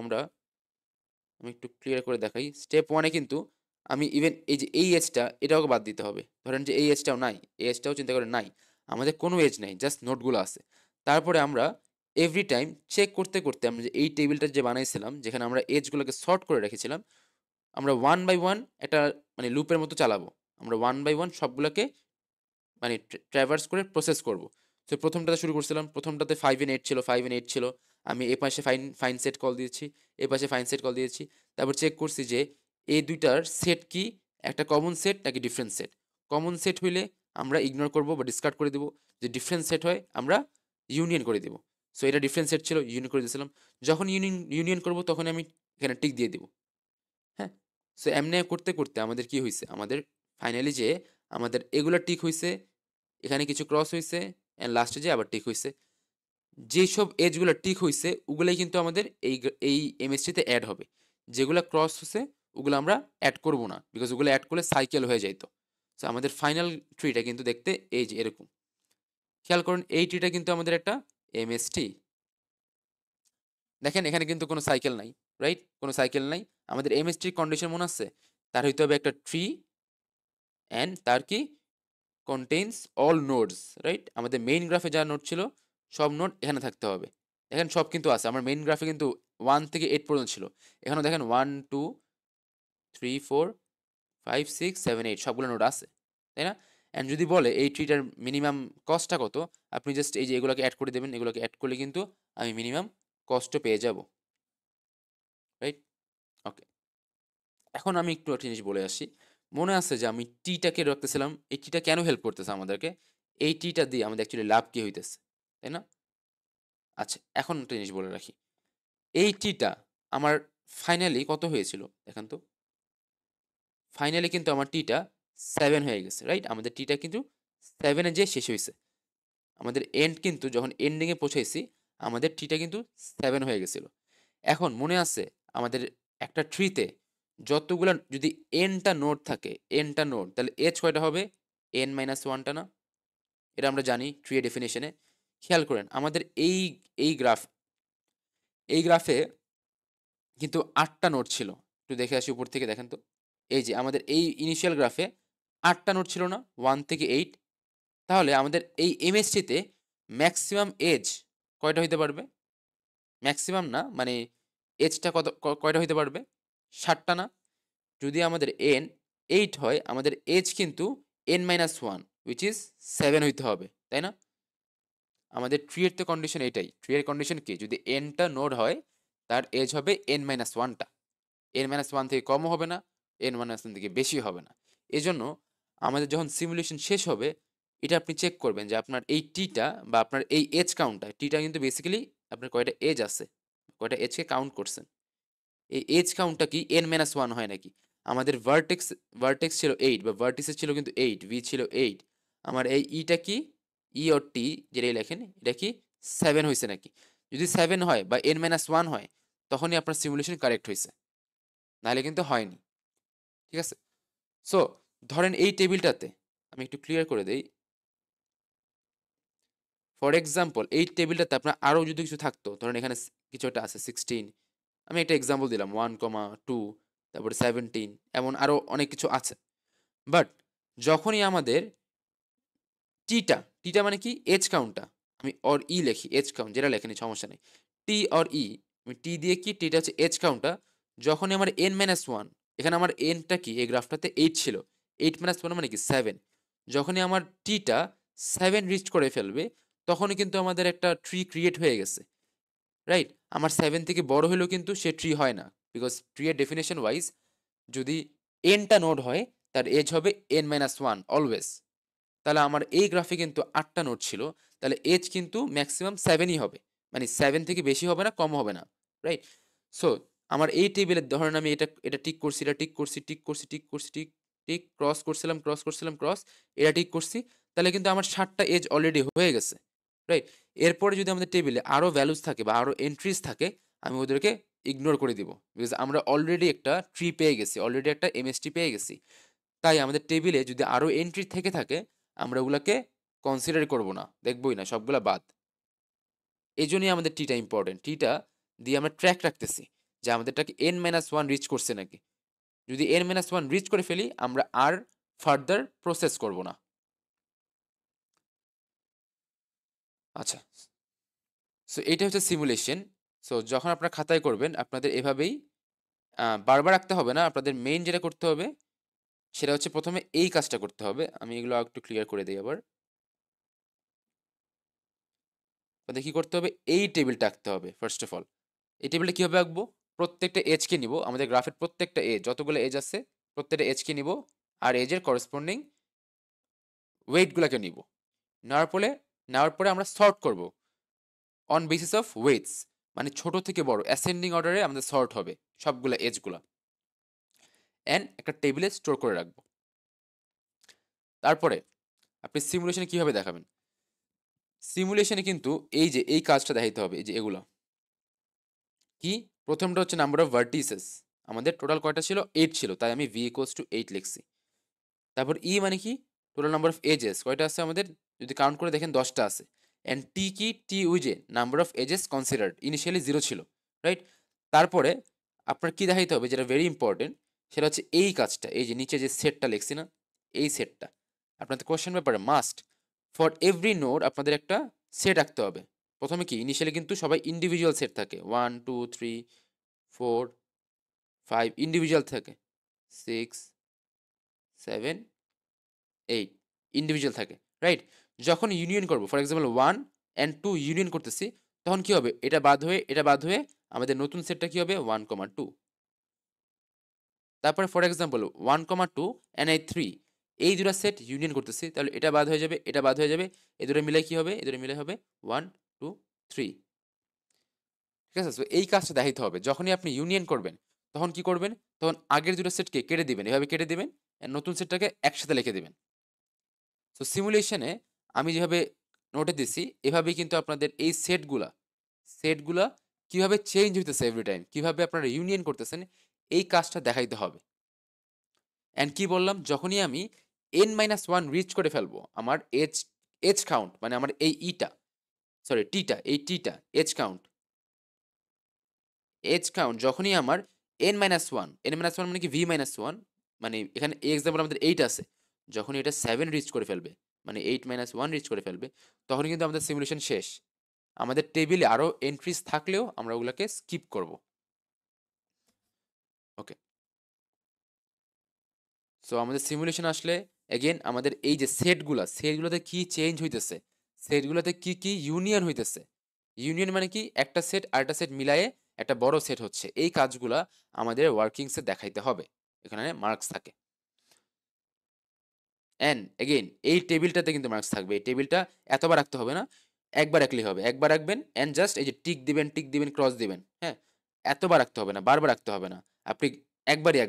আমি একটু ক্লিয়ার করে দেখাই। স্টেপ 1 এ কিন্তু আমি ইভেন এই যে এই এজটা এটাও বাদ দিতে হবে। ধরেন যে এই এজটাও নাই, এই এজটাও চিন্তা করেন নাই। আমাদের কোনো এজ নাই, জাস্ট নোটগুলো আছে। তারপরে আমরা এভরি টাইম চেক করতে, করতে আমরা যে এই টেবিলটা যে বানাইছিলাম, যেখানে আমরা এজগুলোকে সর্ট করে রেখেছিলাম, আমরা 1 বাই 1 একটা মানে লুপের মতো চালাবো। আমরা 1 বাই 1 সবগুলোকে মানে ট্র্যাভার্স করে প্রসেস করব। তো প্রথমটাতে শুরু করছিলাম, প্রথমটাতে 5 and 8 ছিল, 5 and 8 ছিল। আমি এ পাশে ফাইন ফাইন সেট কল দিয়েছি, এ পাশে ফাইন সেট কল দিয়েছি। তারপর চেক করছি যে এই দুইটার সেট কি, একটা কমন সেট নাকি ডিফারেন্ট সেট। কমন সেট হইলে আমরা ইগনোর করব বা ডিসকার্ড করে দিব। যে ডিফারেন্ট সেট হয় আমরা ইউনিয়ন করে দিব। সো এটা ডিফারেন্ট সেট ছিল, ইউনিয়ন করে দিয়েছিলাম। যখন ইউনিয়ন করব তখন আমি এখানে টিক দিয়ে দিব। হ্যাঁ? সো এমনে করতে, করতে আমাদের কি হইছে? আমাদের ফাইনালি যে আমাদের এগুলা টিক হইছে, এখানে কিছু ক্রস হইছে, অ্যান্ড লাস্টে যেয়ে আবার টিক হইছে। যেসব এজগুলা টিক হইছে ওগুলাই কিন্তু আমাদের এই এমএসটিতে এড হবে। যেগুলা ক্রস হইছে ওগুলো আমরা এড করব না। বিকজ ওগুলো এড করলে সাইকেল হয়ে যাইত। সো আমাদের ফাইনাল ট্রিটা কিন্তু দেখতে এই যে এরকম। খেয়াল করুন এই ট্রিটা কিন্তু আমাদের একটা এমএসটি। দেখেন এখানে কিন্তু কোনো সাইকেল নাই, রাইট? কোনো সাইকেল নাই। আমাদের এমএসটির কন্ডিশন মনে আছে? তার হইতে হবে একটা ট্রি অ্যান্ড তার কি কন্টেইনস অল নোডস, রাইট? আমাদের মেইন গ্রাফে যা নোড ছিল সব নোড এখানে থাকতে হবে। দেখেন সব কিন্তু আছে। আমার মেইন গ্রাফে কিন্তু 1 থেকে 8 পর্যন্ত ছিল। এখানেও দেখেন 1 2 3 4 5 6 7 8 সবগুলো নোড আছে, তাই না? অ্যান্ড যদি বলে এই ট্রিটার মিনিমাম কস্টটা কত, আপনি জাস্ট এই যে এগুলোকে অ্যাড করে দেবেন। এগুলোকে অ্যাড করলে কিন্তু আমি মিনিমাম কস্টও পেয়ে যাব, রাইট? ওকে। এখন আমি একটু একটা জিনিস বলে আসি। মনে আছে যে আমি টিটাকে রাখতেছিলাম, এই টিটা কেন হেল্প করতেছে আমাদেরকে? এই টিটা দিয়ে আমাদের অ্যাকচুয়ালি লাভ কি হইতেছে, তাই না? আচ্ছা, এখন একটা জিনিস বলে রাখি। এই টিটা আমার ফাইনালি কত হয়েছিল দেখেন তো? ফাইনালি কিন্তু আমার টিটা 7 হয়ে গেছে, রাইট? আমাদের টিটা কিন্তু 7 এ যেয়ে শেষ হইছে। আমাদের এন্ড কিন্তু যখন এন্ডিং এ পৌঁছাইছি, আমাদের টিটা কিন্তু 7 হয়ে গেছিল। এখন মনে আছে আমাদের একটা ট্রিতে যতগুলা যদি টা নোড থাকে, টা নোড, তাহলে এজ কয়টা হবে? n-1 টা না? এটা আমরা জানি ট্রি এর ডেফিনিশনে। খেয়াল করেন আমাদের এই গ্রাফে কিন্তু 8 টা নোড ছিল। একটু দেখে আসি উপর থেকে দেখেন তো। এই যে আমাদের এই ইনিশিয়াল গ্রাফে 8 টা নোড ছিল না? 1 থেকে 8। তাহলে আমাদের এই এমএসটিতে ম্যাক্সিমাম এজ কয়টা হইতে পারবে? ম্যাক্সিমাম না, মানে এজটা কয়টা হইতে পারবে? 7 টা না? যদি আমাদের n 8 হয়, আমাদের এজ কিন্তু n-1 which is 7 হইতে হবে, তাই না? আমাদের ট্রি এর তো কন্ডিশন এটাই। ট্রি এর কন্ডিশন কি? যদি n টা নোড হয়, তার এজ হবে n-1 টা। n-1 থেকে কমও হবে না, n-1 থেকে বেশি হবে না। এজন্য আমাদের যখন সিমুলেশন শেষ হবে, এটা আপনি চেক করবেন যে আপনার এই টিটা বা আপনার এই এজ কাউন্টটা, টিটা কিন্তু বেসিক্যালি আপনার কয়টা এজ আছে, কয়টা এজকে কাউন্ট করছেন। এই এজ কাউন্টটা কি n-1 হয় নাকি? আমাদের ভার্টেক্স ছিল 8 বা ভার্টিসেস ছিল কিন্তু 8, ভি ছিল 8। আমার এই ইটা কি? ই অর টি যেটাই লেখেন, এটা কি 7 হইছে নাকি? যদি 7 হয় বা n-1 হয়, তখনই আপনার সিমুলেশন কারেক্ট হইছে। নাহলে কিন্তু হয়নি। ঠিক আছে? সো ধরেন এই টেবিলটাতে আমি একটু ক্লিয়ার করে দেই। ফর এক্সাম্পল এই টেবিলটাতে আপনার আরো যদি কিছু থাকতো, ধরেন এখানে কিছু একটা আছে 16, আমি একটা এক্সাম্পল দিলাম 1, 2, তারপরে 17, এমন আরো অনেক কিছু আছে। বাট যখনই আমাদের টিটা মানে কি? এজ কাউন্টটা আমি অর ই লেখি, এজ কাউন্ট যেটা লেখেনি সমস্যা নেই। টি অর ই, আমি টি দিয়ে কি? টিটা হচ্ছে এজ কাউন্টটা। যখনই আমার n-1, এখানে আমার এনটা কি এই গ্রাফটাতে 8 ছিল, 8-1 মানে কি 7। যখনই আমার টিটা 7 রিচ করে ফেলবে, তখনই কিন্তু আমাদের একটা ট্রি ক্রিয়েট হয়ে গেছে, রাইট? আমার 7 থেকে বড় হলেও কিন্তু সে ট্রি হয় না। বিকজ ট্রি এর ডেফিনেশন ওয়াইজ যদি টা নোড হয়, তার এজ হবে n-1 অলওয়েজ। তাহলে আমার এই গ্রাফে কিন্তু 8টা নোড ছিল, তাহলে এজ কিন্তু ম্যাক্সিমাম 7ই হবে, মানে 7 থেকে বেশি হবে না, কম হবে না, রাইট? সো আমার এই টেবিলের ধরেন আমি এটা এটা টিক করছি, এটা টিক করছি, টিক করছি, টিক করছি, টিক টিক ক্রস করছিলাম, ক্রস করছিলাম, ক্রস, এটা টিক করছি, তাহলে কিন্তু আমার 7টা এজ অলরেডি হয়ে গেছে, রাইট? এরপরে যদি আমাদের টেবিলে আরো ভ্যালুস থাকে বা আরো এন্ট্রিজ থাকে, আমি ওদেরকে ইগনোর করে দিব, বিকজ আমরা অলরেডি একটা ট্রি পেয়ে গেছি, অলরেডি একটা এমএসটি পেয়ে গেছি। তাই আমাদের টেবিলে যদি আরো এন্ট্রি থেকে থাকে, আমরা ওগুলাকে কনসিডার করব না, দেখবই না, সবগুলা বাদ। এই জন্যই আমাদের টিটা ইম্পর্টেন্ট, টিটা দিয়ে আমরা ট্র্যাক রাখতেছি যে আমাদেরটাকে n-1 রিচ করছে নাকি। যদি n-1 রিচ করে ফেলি, আমরা আর ফার্দার প্রসেস করব না। আচ্ছা, সো এইটা হচ্ছে সিমুলেশন। সো যখন আপনারা খাতায় করবেন, আপনাদের এভাবেই বারবার রাখতে হবে না, আপনাদের মেইন যেটা করতে হবে সেটা হচ্ছে প্রথমে এই কাজটা করতে হবে। আমি এগুলো একটু ক্লিয়ার করে দিই আবার। তাদের কি করতে হবে, এই টেবিলটা আঁকতে হবে ফার্স্ট অফ অল। এই টেবিলটা কিভাবে আঁকবো, প্রত্যেকটা এজকে নিব, আমাদের গ্রাফের প্রত্যেকটা এজ, যতগুলো এজ আছে প্রত্যেকটা এজকে নিব, আর এজের করেসপন্ডিং ওয়েটগুলোকে নিব। নেওয়ার পরে আমরা সর্ট করব অন বেসিস অফ ওয়েটস, মানে ছোট থেকে বড় অ্যাসেন্ডিং অর্ডারে আমাদের সর্ট হবে সবগুলো এজগুলো, অ্যান্ড একটা টেবিলে স্টোর করে রাখবো। তারপরে আপনি সিমুলেশনে কিভাবে দেখাবেন, সিমুলেশনে কিন্তু এই যে এই কাজটা দেখাইতে হবে, এই যে এগুলো কি, প্রথমটা হচ্ছে নাম্বার অফ ভার্টিসেস, আমাদের টোটাল কয়টা ছিল, 8 ছিল, তাই আমি v ইকুয়ালস টু 8 লিখছি। তারপর ই মানে কি, টোটাল নাম্বার অফ এজেস কয়টা আছে আমাদের, যদি কাউন্ট করে দেখেন 10টা আছে। অ্যান্ড টি কি, টি ওই যে number of edges considered, initially 0 ছিল, রাইট? তারপরে আপনার কি দেখাইতে হবে, যেটা ভেরি ইম্পর্টেন্ট, সেটা হচ্ছে এই কাজটা, এই যে নিচে যে সেটটা লিখছি না, এই সেটটা আপনাদের কোশ্চেন ব্যাপারে মাস্ট, ফর এভরি নোড আপনাদের একটা সেট রাখতে হবে। প্রথমে কি, ইনিশিয়ালি কিন্তু সবাই ইন্ডিভিজুয়াল সেট থাকে, 1 2 3 4 5 ইন্ডিভিজুয়াল থাকে, 6 7 8 ইন্ডিভিজুয়াল থাকে, রাইট? যখন ইউনিয়ন করব, ফর এক্সাম্পল 1 অ্যান্ড 2 ইউনিয়ন করতেছি, তখন কি হবে, এটা বাদ হয়ে এটা বাদ হয়ে আমাদের নতুন সেটটা কি হবে, 1,2। তারপরে ফর এক্সাম্পল 1,2 অ্যান্ড 3, এই দুটো সেট ইউনিয়ন করতেছি, তাহলে এটা বাদ হয়ে যাবে, এটা বাদ হয়ে যাবে, এ দুটো মিলে কি হবে, এ দুটো মিলে হবে 1 2 3। ঠিক আছে, তো এই কাজটা দেখাইতে হবে, যখনই আপনি ইউনিয়ন করবেন তখন কি করবেন, তখন আগের দুটো সেটকে কেটে দিবেন, এভাবে কেটে দিবেন, and নতুন সেটটাকে একসাথে লিখে দিবেন। সো সিমুলেশনে আমি যেভাবে নোটে দিছি, এভাবেই কিন্তু আপনাদের এই সেটগুলা কিভাবে চেঞ্জ হইতেছে এভরি টাইম, কিভাবে আপনারা ইউনিয়ন করতেছেন, এই কাজটা দেখাইতে হবে। অ্যান্ড কি বললাম, যখনই আমি n-1 রিচ করে ফেলবো, আমার এজ এজ কাউন্ট, মানে আমার এই ইটা, সরি টিটা, এই টিটা এজ কাউন্ট যখনই আমার n-1 মানে কি v-1, মানে এখানে এক্সাম্পল আমাদের 8 আছে, যখন এটা 7 রিচ করে ফেলবে, মানে 8-1 রিচ করে ফেলবে, তখন কিন্তু আমাদের সিমুলেশন শেষ। আমাদের টেবিলে আরো এন্ট্রিজ থাকলেও আমরা ওগুলোকে স্কিপ করব। ওকে, সো আমাদের সিমুলেশন আসলে এগেন আমাদের এই যে সেটগুলোতে কি চেঞ্জ হইতেছে, সেটগুলোতে কি কি ইউনিয়ন হইতেছে, ইউনিয়ন মানে কি, একটা সেট আরেকটা সেট মিলায়ে একটা বড় সেট হচ্ছে, এই কাজগুলা আমাদের ওয়ার্কিংসে দেখাইতে হবে, এখানে মার্কস থাকে। অ্যান্ড এগেইন এই টেবিলটাতে কিন্তু মার্কস থাকবে, এই টেবিলটা এতবার রাখতে হবে না, একবার রাখলেই হবে, একবার রাখবেন অ্যান্ড জাস্ট এই যে টিক দিবেন ক্রস দিবেন, হ্যাঁ, এতবার রাখতে হবে না, বারবার রাখতে হবে না, আপনি একবারই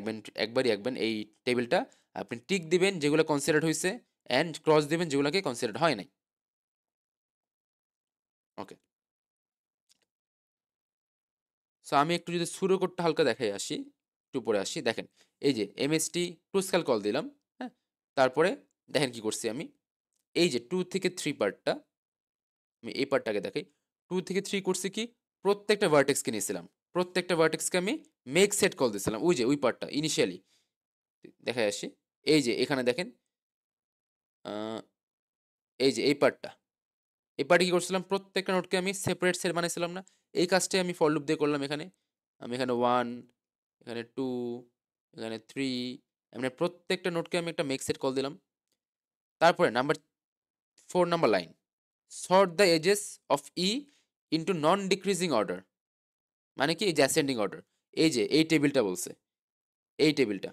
আঁকবেন এই টেবিলটা, আপনি টিক দিবেন যেগুলো কনসিডার্ড হয়েছে, অ্যান্ড ক্রস দিবেন যেগুলোকে কনসিডার্ড হয় নাই। ওকে, সো আমি একটু যদি শুরু করতে হালকা দেখাই আসি, একটু পরে আসি, দেখেন এই যে এমএসটি টু স্কেল কল দিলাম, হ্যাঁ, তারপরে দেখেন কি করছি আমি, এই যে 2 থেকে 3 পার্টটা, আমি এই পার্টটাকে দেখাই, 2 থেকে 3 করছি কি, প্রত্যেকটা ভার্টেক্সকে নিয়েছিলাম, প্রত্যেকটা ভার্টেক্সকে আমি মেক সেট কল দিয়েছিলাম, ওই যে ওই পার্টটা ইনিশিয়ালি দেখাই আসি, এই যে এখানে দেখেন, আহ, এই যে এই পার্টে কি করছিলাম, প্রত্যেকটা নোটকে আমি সেপারেট সেট বানাইছিলাম না, এই কাজটাই আমি ফর লুপ দিয়ে করলাম এখানে, আমি এখানে 1, এখানে 2, এখানে 3, এমনি প্রত্যেকটা নোটকে আমি একটা মেক সেট কল দিলাম। তারপরে number 4 number line, sort the edges of E into non decreasing order, মানে কি, এই যে অ্যাসেন্ডিং অর্ডার, এই যে এই টেবিলটা বলছে, এই টেবিলটা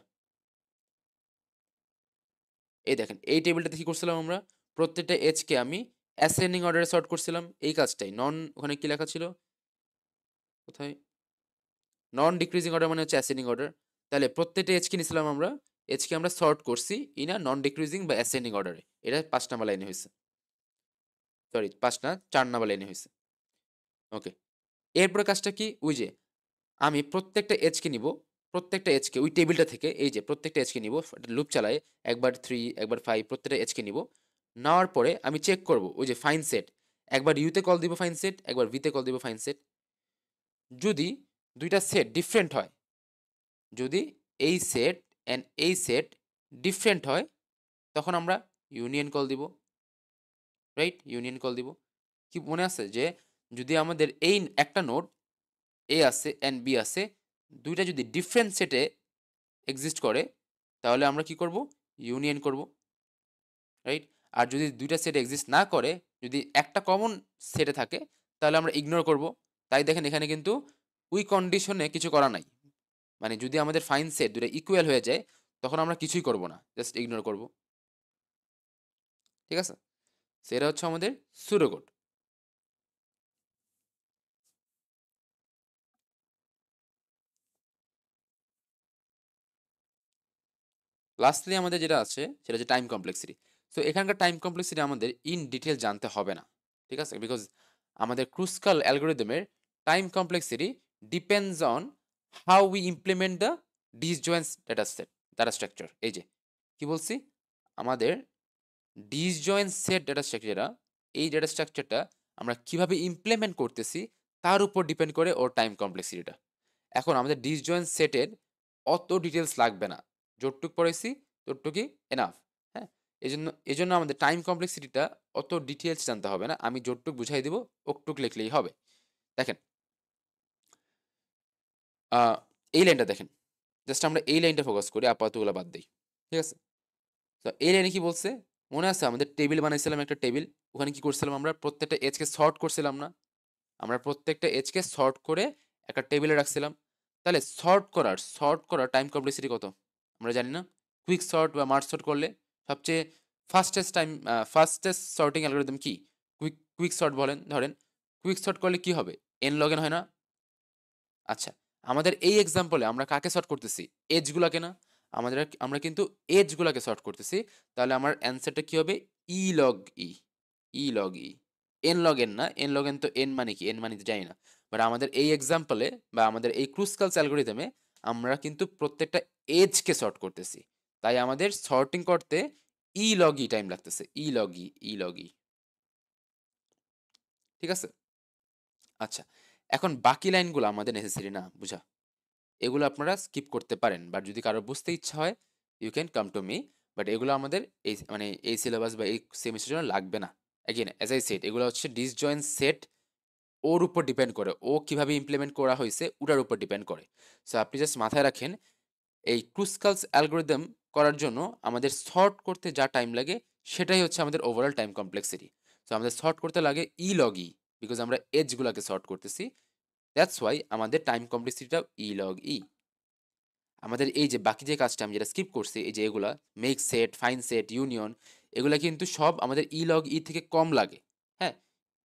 এই দেখেন এই টেবিলটাতে কি করছিলাম আমরা, প্রত্যেকটা এজকে আমি অ্যাসেন্ডিং অর্ডারে সর্ট করছিলাম, এই কাজটাই নন, ওখানে কি লেখা ছিল কোথায়, নন ডিক্রিজিং অর্ডার মানে হচ্ছে অ্যাসেন্ডিং অর্ডার। তাহলে প্রত্যেকটা এজকে নিছিলাম আমরা, এজকে আমরা সর্ট করছি ইন আ নন ডিক্রিজিং বা অ্যাসেন্ডিং অর্ডারে, এটা 5 নাম্বার লাইনে হয়েছে, সরি 5 না 4 নাম্বার লাইনে হয়েছে। ওকে, এরপরে কাজটা কি, ওই যে আমি প্রত্যেকটা এজকে নিব, প্রত্যেকটা এজকে ওই টেবিলটা থেকে, এই যে প্রত্যেকটা এজকে নিব, লুপ চালায় একবার 3 একবার 5 প্রত্যেকটা এজকে নিব, নেওয়ার পরে আমি চেক করব ওই যে ফাইন সেট, একবার ইউতে কল দিব ফাইন সেট, একবার ভিতে কল দিব ফাইন সেট, যদি দুইটা সেট ডিফারেন্ট হয়, যদি এই সেট অ্যান্ড এই সেট ডিফারেন্ট হয়, তখন আমরা ইউনিয়ন কল দিব, রাইট, ইউনিয়ন কল দিব। কি মনে আছে যে যদি আমাদের এই একটা নোড এ আছে অ্যান্ড বি আছে, দুইটা যদি ডিফারেন্ট সেটে এক্সিস্ট করে, তাহলে আমরা কি করব, ইউনিয়ন করব, রাইট। আর যদি দুইটা সেট এক্সিস্ট না করে, যদি একটা কমন সেটে থাকে, তাহলে আমরা ইগনোর করব। তাই দেখেন এখানে কিন্তু ওই কন্ডিশনে কিছু করা নাই, মানে যদি আমাদের ফাইন সেট দুটো ইকুয়াল হয়ে যায়, তখন আমরা কিছুই করব না, জাস্ট ইগনোর করব, ঠিক আছে। সেটা হচ্ছে আমাদের সুডোকোড। লাস্টলি আমাদের যেটা আছে সেটা হচ্ছে টাইম কমপ্লেক্সিটি। সো এখানকার টাইম কমপ্লেক্সিটি আমাদের ইন ডিটেল জানতে হবে না, ঠিক আছে, বিকজ আমাদের ক্রুসকাল অ্যালগোরিদমের time complexity depends on how we implement the disjoints data set, data structure. এই যে কি বলছি, আমাদের ডিসজয়েন্ট সেট ডেটা স্ট্রাকচারটা, এই ডেটা স্ট্রাকচারটা আমরা কিভাবে ইমপ্লিমেন্ট করতেছি তার উপর ডিপেন্ড করে ওর টাইম কমপ্লেক্সিটিটা। এখন আমাদের ডিসজয়েন্ট সেটের অত ডিটেলস লাগবে না, যতটুক পড়েছি ততটুকুই এনাফ, হ্যাঁ। এই জন্য আমাদের টাইম কমপ্লেক্সিটিটা অত ডিটেলস জানতে হবে না, আমি যতটুক বুঝাই দিব ওকটুক লিখলেই হবে। দেখেন আহ, এই লাইনটা দেখেন, জাস্ট আমরা এই লাইনটা ফোকাস করি, আপাততগুলো বাদ দিই, ঠিক আছে। তো এই লাইনে কি বলছে, মনে আছে আমাদের টেবিল বানাইছিলাম একটা টেবিল, ওখানে কি করছিলাম আমরা প্রত্যেকটা এজকে সর্ট করছিলাম না, আমরা প্রত্যেকটা এজকে সর্ট করে একটা টেবিলে রাখছিলাম। তাহলে সর্ট করার টাইম কমপ্লেক্সিটি কত আমরা জানি না। কুইক সর্ট বা মার্জ সর্ট করলে সবচেয়ে ফাস্টেস্ট সর্টিং অ্যালগোরিদম কি, কুইক সর্ট বলেন, ধরেন কুইক সর্ট করলে কি হবে, এন লগ এন হয় না। আচ্ছা, আমাদের এই এক্সাম্পলে আমরা কাকে সর্ট করতেছি, এজগুলাকে না, আমরা কিন্তু এজগুলাকে সর্ট করতেছি। তাহলে আমার অ্যান্সারটা কি হবে, ই লগ ই, ই লগ ই, এন লগ এন না, এন লগ এন তো এন মানে কি, এন মানে তো জানি না। বাট আমাদের এই এক্সাম্পলে বা আমাদের এই ক্রুসকালস অ্যালগোরিদমে আমরা কিন্তু প্রত্যেকটা এজকে সর্ট করতেছি, তাই আমাদের সর্টিং করতে ই লগ ই টাইম লাগতেছে, ই লগ ই, ই লগ ই, ঠিক আছে। আচ্ছা, এখন বাকি লাইনগুলো আমাদের নেসেসারি না বুঝা, এগুলো আপনারা স্কিপ করতে পারেন, বাট যদি কারো বুঝতে ইচ্ছা হয় you can come to me, but এগুলো আমাদের এই মানে এই সিলেবাস বা এই সেমিস্টারের জন্য লাগবে না। অ্যাগেন অ্যাজ আই সেড, এগুলো হচ্ছে ডিসজয়েন্ট সেট, ওর উপর ডিপেন্ড করে, ও কিভাবে ইমপ্লিমেন্ট করা হয়েছে ওটার উপর ডিপেন্ড করে। সো আপনি জাস্ট মাথায় রাখেন, এই ক্রুসকালস অ্যালগোরিদম করার জন্য আমাদের সর্ট করতে যা টাইম লাগে সেটাই হচ্ছে আমাদের ওভারঅল টাইম কমপ্লেক্সিটি। সো আমাদের সর্ট করতে লাগে ই লগ ই, বিকজ আমরা এজগুলোকে সর্ট করতেছি, দ্যাটস ওয়াই আমাদের টাইম কমপ্লেক্সিটিটাও ই লগ ই। আমাদের এই যে বাকি যে কাজটা আমি যেটা স্কিপ করছি, এই যে এগুলা make set, fine set, union, এগুলা কিন্তু সব আমাদের ই লগ ই থেকে কম লাগে, হ্যাঁ,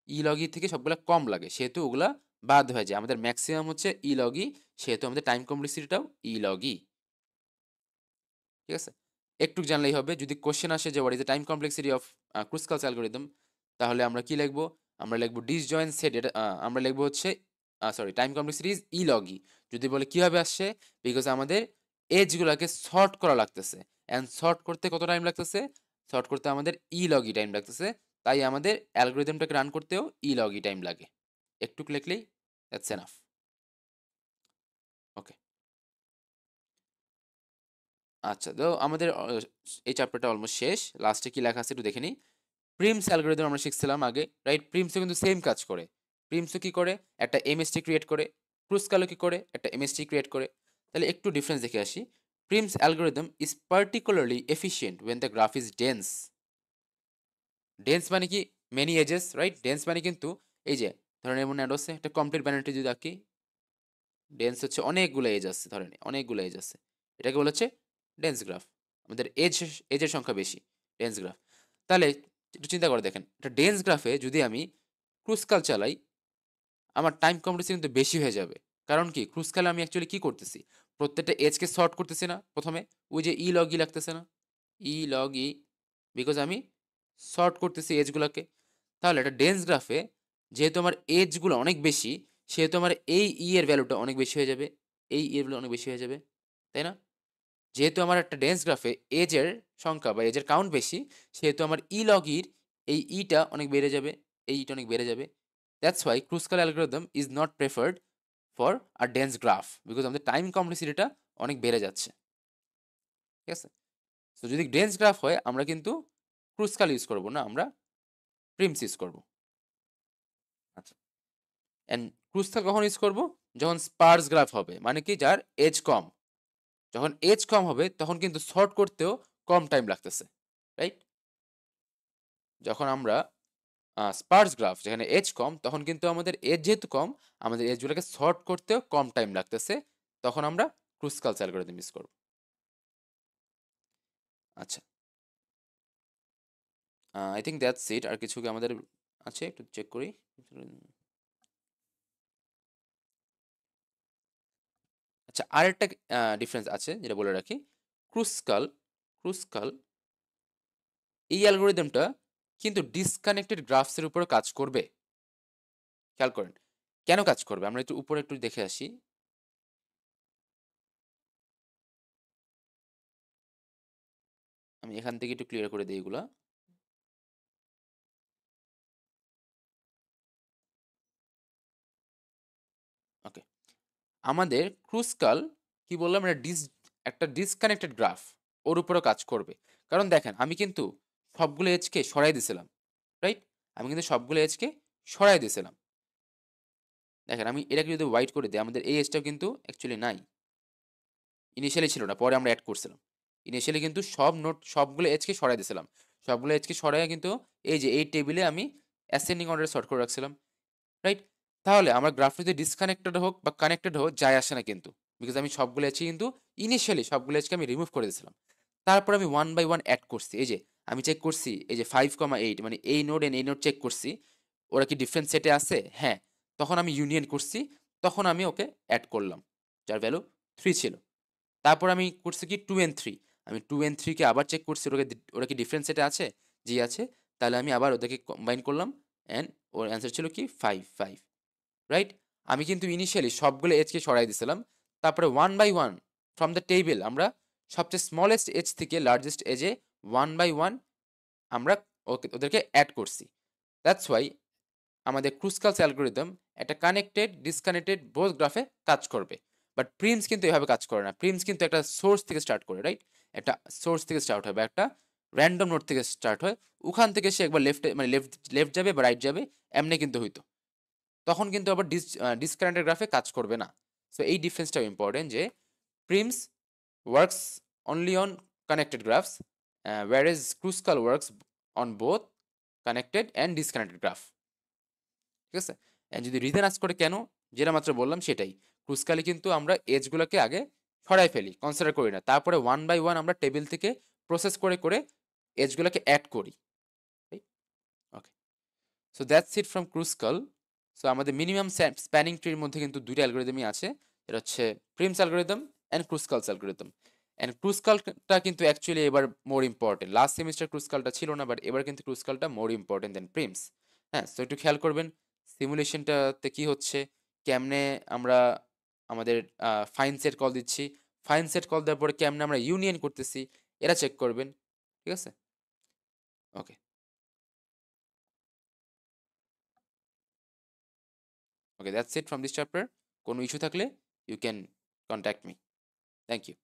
ই লগ ই থেকে সবগুলা কম লাগে, সেহেতু ওগুলা বাদ হয়ে যায়, আমাদের ম্যাক্সিমাম হচ্ছে ই লগ ই, সেহেতু আমাদের টাইম কমপ্লেক্সিটিটাও ই লগ ই, ঠিক আছে। একটু জানলেই হবে, যদি কোশ্চেন আসে যে what is the time complexity of Kruskal's algorithm, তাহলে আমরা কি লিখবো, আমরা লিখবো ডিসজয়েন্ট সেট, এটা আমরা লিখবো হচ্ছে sorry time complexity is E log E. যদি বলে কিভাবে আসছে, বিকজ আমাদের এজগুলোকে সর্ট করা লাগতেছে, অ্যান্ড সর্ট করতে কত টাইম লাগতেছে, সর্ট করতে আমাদের ই লগ ই টাইম লাগতেছে, তাই আমাদের অ্যালগোরিদমটাকে রান করতেও ই লগ ই টাইম লাগে। একটু লিখলেই দ্যাটস এনাফ। ওকে, আচ্ছা, তো আমাদের এই চ্যাপ্টারটা অলমোস্ট শেষ, লাস্টে কি লেখা আছে একটু দেখে নিই। প্রিমস অ্যালগোরিদম আমরা শিখছিলাম আগে, রাইট, প্রিমসও কিন্তু সেম কাজ করে। প্রিমসও কি করে, একটা এমএসটি ক্রিয়েট করে, ক্রুসকালও কি করে, একটা এমএসটি ক্রিয়েট করে। তাহলে একটু ডিফারেন্স দেখে আসি। Prim's algorithm is particularly efficient when the graph is dense. Dense মানে কি, মেনি এজেস, রাইট, ডেন্স মানে কিন্তু এই যে ধরেন এমন অ্যাড আছে একটা কমপ্লিট ব্যানারটি যদি আঁকি, ডেন্স হচ্ছে অনেকগুলো এজ আছে, ধরেন অনেকগুলো এজ আছে, এটাকে বলা হচ্ছে ডেন্স গ্রাফ। আমাদের এজের সংখ্যা বেশি ডেন্স গ্রাফ। তাহলে একটু চিন্তা করে দেখেন, একটা ডেন্স গ্রাফে যদি আমি ক্রুসকাল চালাই, আমার টাইম কমপ্লেক্সিটি কিন্তু বেশি হয়ে যাবে। কারণ কি, ক্রুসকালে আমি অ্যাকচুয়ালি কি করতেছি, প্রত্যেকটা এজকে সর্ট করতেছি না প্রথমে, ওই যে ই লগ ই লাগতেছে না, ই লগ ই, বিকজ আমি সর্ট করতেছি এজগুলোকে। তাহলে একটা ডেন্স গ্রাফে যেহেতু আমার এজগুলো অনেক বেশি, সেহেতু আমার এই ই এর ভ্যালুটা অনেক বেশি হয়ে যাবে, এই ই এর ভ্যালু অনেক বেশি হয়ে যাবে, তাই না? যেহেতু আমার একটা ডেন্স গ্রাফে এজের সংখ্যা বা এজের কাউন্ট বেশি, সেহেতু আমার ই লগ ইর এই ইটা অনেক বেড়ে যাবে, এই ইটা অনেক বেড়ে যাবে। That's why Kruskal algorithm is not preferred for a dense graph, because আমাদের টাইম কমপ্লেক্সিটিটা অনেক বেড়ে যাচ্ছে। ঠিক আছে? সো যদি ডেন্স গ্রাফ হয় আমরা কিন্তু ক্রুসকাল ইউজ করব না, আমরা প্রিমস ইউজ করব। আচ্ছা, অ্যান্ড ক্রুসকাল কখন ইউজ করব? যখন স্পার্স গ্রাফ হবে, মানে কি যার এজ কম। যখন এজ কম হবে তখন কিন্তু সর্ট করতেও কম টাইম লাগতেছে, রাইট? যখন আমরা স্পার্স গ্রাফ যেখানে এজ কম, তখন কিন্তু আমাদের এজ যেহেতু কম, আমাদের এজগুলোকে সর্ট করতেও কম টাইম লাগতেছে, তখন আমরা ক্রুসকাল অ্যালগরিদম ইউজ করব। আচ্ছা, আই থিঙ্ক দ্যাটস ইট। আর কিছু কি আমাদের আছে একটু চেক করি। আচ্ছা, আরেকটা ডিফারেন্স আছে যেটা বলে রাখি। ক্রুসকাল ক্রুসকাল এই অ্যালগরিদমটা কিন্তু ডিসকানেক্টেড গ্রাফসের উপর কাজ করবে। খেয়াল করেন কেন কাজ করবে, আমরা একটু উপরে একটু দেখে আসি। আমি এখান থেকে একটু ক্লিয়ার করে দিই এগুলা। ওকে, আমাদের ক্রুসকাল কি বললাম, একটা ডিসকানেক্টেড গ্রাফ, ওর উপরও কাজ করবে। কারণ দেখেন আমি কিন্তু সবগুলো এজকে সরাই দিছিলাম, রাইট? আমি কিন্তু সবগুলো এজকে সরাই দিছিলাম। দেখেন আমি এটাকে যদি হোয়াইট করে দিই, আমাদের এই এজটাও কিন্তু অ্যাকচুয়ালি নাই, ইনিশিয়ালি ছিল না, পরে আমরা অ্যাড করছিলাম। ইনিশিয়ালি কিন্তু সবগুলো এজকে সরাই দিছিলাম, সবগুলো এজকে সরাইয়া কিন্তু এই যে এই টেবিলে আমি অ্যাসেন্ডিং অর্ডারে সর্ট করে রাখছিলাম, রাইট? তাহলে আমার গ্রাফটা যদি ডিসকানেক্টেড হোক বা কানেক্টেড হোক যায় আসে না কিন্তু, বিকজ আমি সবগুলো এজকে কিন্তু ইনিশিয়ালি সবগুলো এজকে আমি রিমুভ করে দিয়েছিলাম। তারপর আমি ওয়ান বাই ওয়ান অ্যাড করছি। এই যে আমি চেক করছি, এই যে 5,8 মানে এই নোড এন্ড এই নোড চেক করছি, ওরা কি ডিফারেন্ট সেটে আছে? হ্যাঁ। তখন আমি ইউনিয়ন করছি, তখন আমি ওকে অ্যাড করলাম, যার ভ্যালু 3 ছিল। তারপর আমি করছি কি 2 এন্ড 3, আমি 2 এন্ড 3 কে আবার চেক করছি, ওরা কি ডিফারেন্ট সেটে আছে? জি আছে। তাহলে আমি আবার ওদেরকে কম্বাইন করলাম, অ্যান্ড ওর অ্যান্সার ছিল কি 5 5, রাইট? আমি কিন্তু ইনিশিয়ালি সবগুলো এজকে সরাই দিয়েছিলাম। তারপরে one by one from the table আমরা সবচেয়ে স্মলেস্ট এজ থেকে লার্জেস্ট এজে ওয়ান বাই ওয়ান আমরা ওদেরকে অ্যাড করছি। দ্যাটস ওয়াই আমাদের ক্রুসকালস অ্যালগরিদম একটা কানেক্টেড ডিসকানেক্টেড বোথ গ্রাফে কাজ করবে। বাট প্রিমস কিন্তু এভাবে কাজ করে না। প্রিমস কিন্তু একটা সোর্স থেকে স্টার্ট করে, রাইট? একটা সোর্স থেকে স্টার্ট হয় বা একটা র্যান্ডম নোড থেকে স্টার্ট হয়, ওখান থেকে সে একবার লেফটে মানে লেফট লেফট যাবে বা রাইট যাবে, এমনি কিন্তু হইতো। তখন কিন্তু আবার ডিসকানেক্টেড গ্রাফে কাজ করবে না। সো এই ডিফারেন্সটাও ইম্পর্টেন্ট যে Prim's works only on connected graphs, whereas Kruskal works on both connected and disconnected graph. ঠিক আছে? অ্যান্ড যদি রিজন আস করে কেন, যেটা মাত্র বললাম সেটাই। ক্রুসকালে কিন্তু আমরা এজগুলোকে আগে সরাই ফেলি, কনসিডার করি না, তারপরে ওয়ান বাই ওয়ান আমরা টেবিল থেকে প্রসেস করে করে এজগুলোকে অ্যাড করি। Okay, so that's it from Kruskal. So আমাদের মিনিমাম স্প্যানিং ট্রির মধ্যে কিন্তু দুইটা অ্যালগোরিদমই আছে, এটা হচ্ছে Prim's algorithm and Kruskal's algorithm. And ক্রুসকালটা কিন্তু অ্যাকচুয়ালি এবার মোর ইম্পর্টেন্ট। লাস্ট সেমিস্টার ক্রুসকালটা ছিল না, বাট এবার কিন্তু ক্রুসকালটা মোর ইম্পর্টেন্ট দেন প্রিমস। হ্যাঁ, সো একটু খেয়াল করবেন সিমুলেশনটাতে কি হচ্ছে, কেমনে আমরা আমাদের ফাইন সেট কল দিচ্ছি, ফাইন সেট কল দেওয়ার পরে কেমনে আমরা ইউনিয়ন করতেছি, এরা চেক করবেন। ঠিক আছে? Okay, okay, that's it from this chapter. কোনো ইস্যু থাকলে you can contact me. Thank you.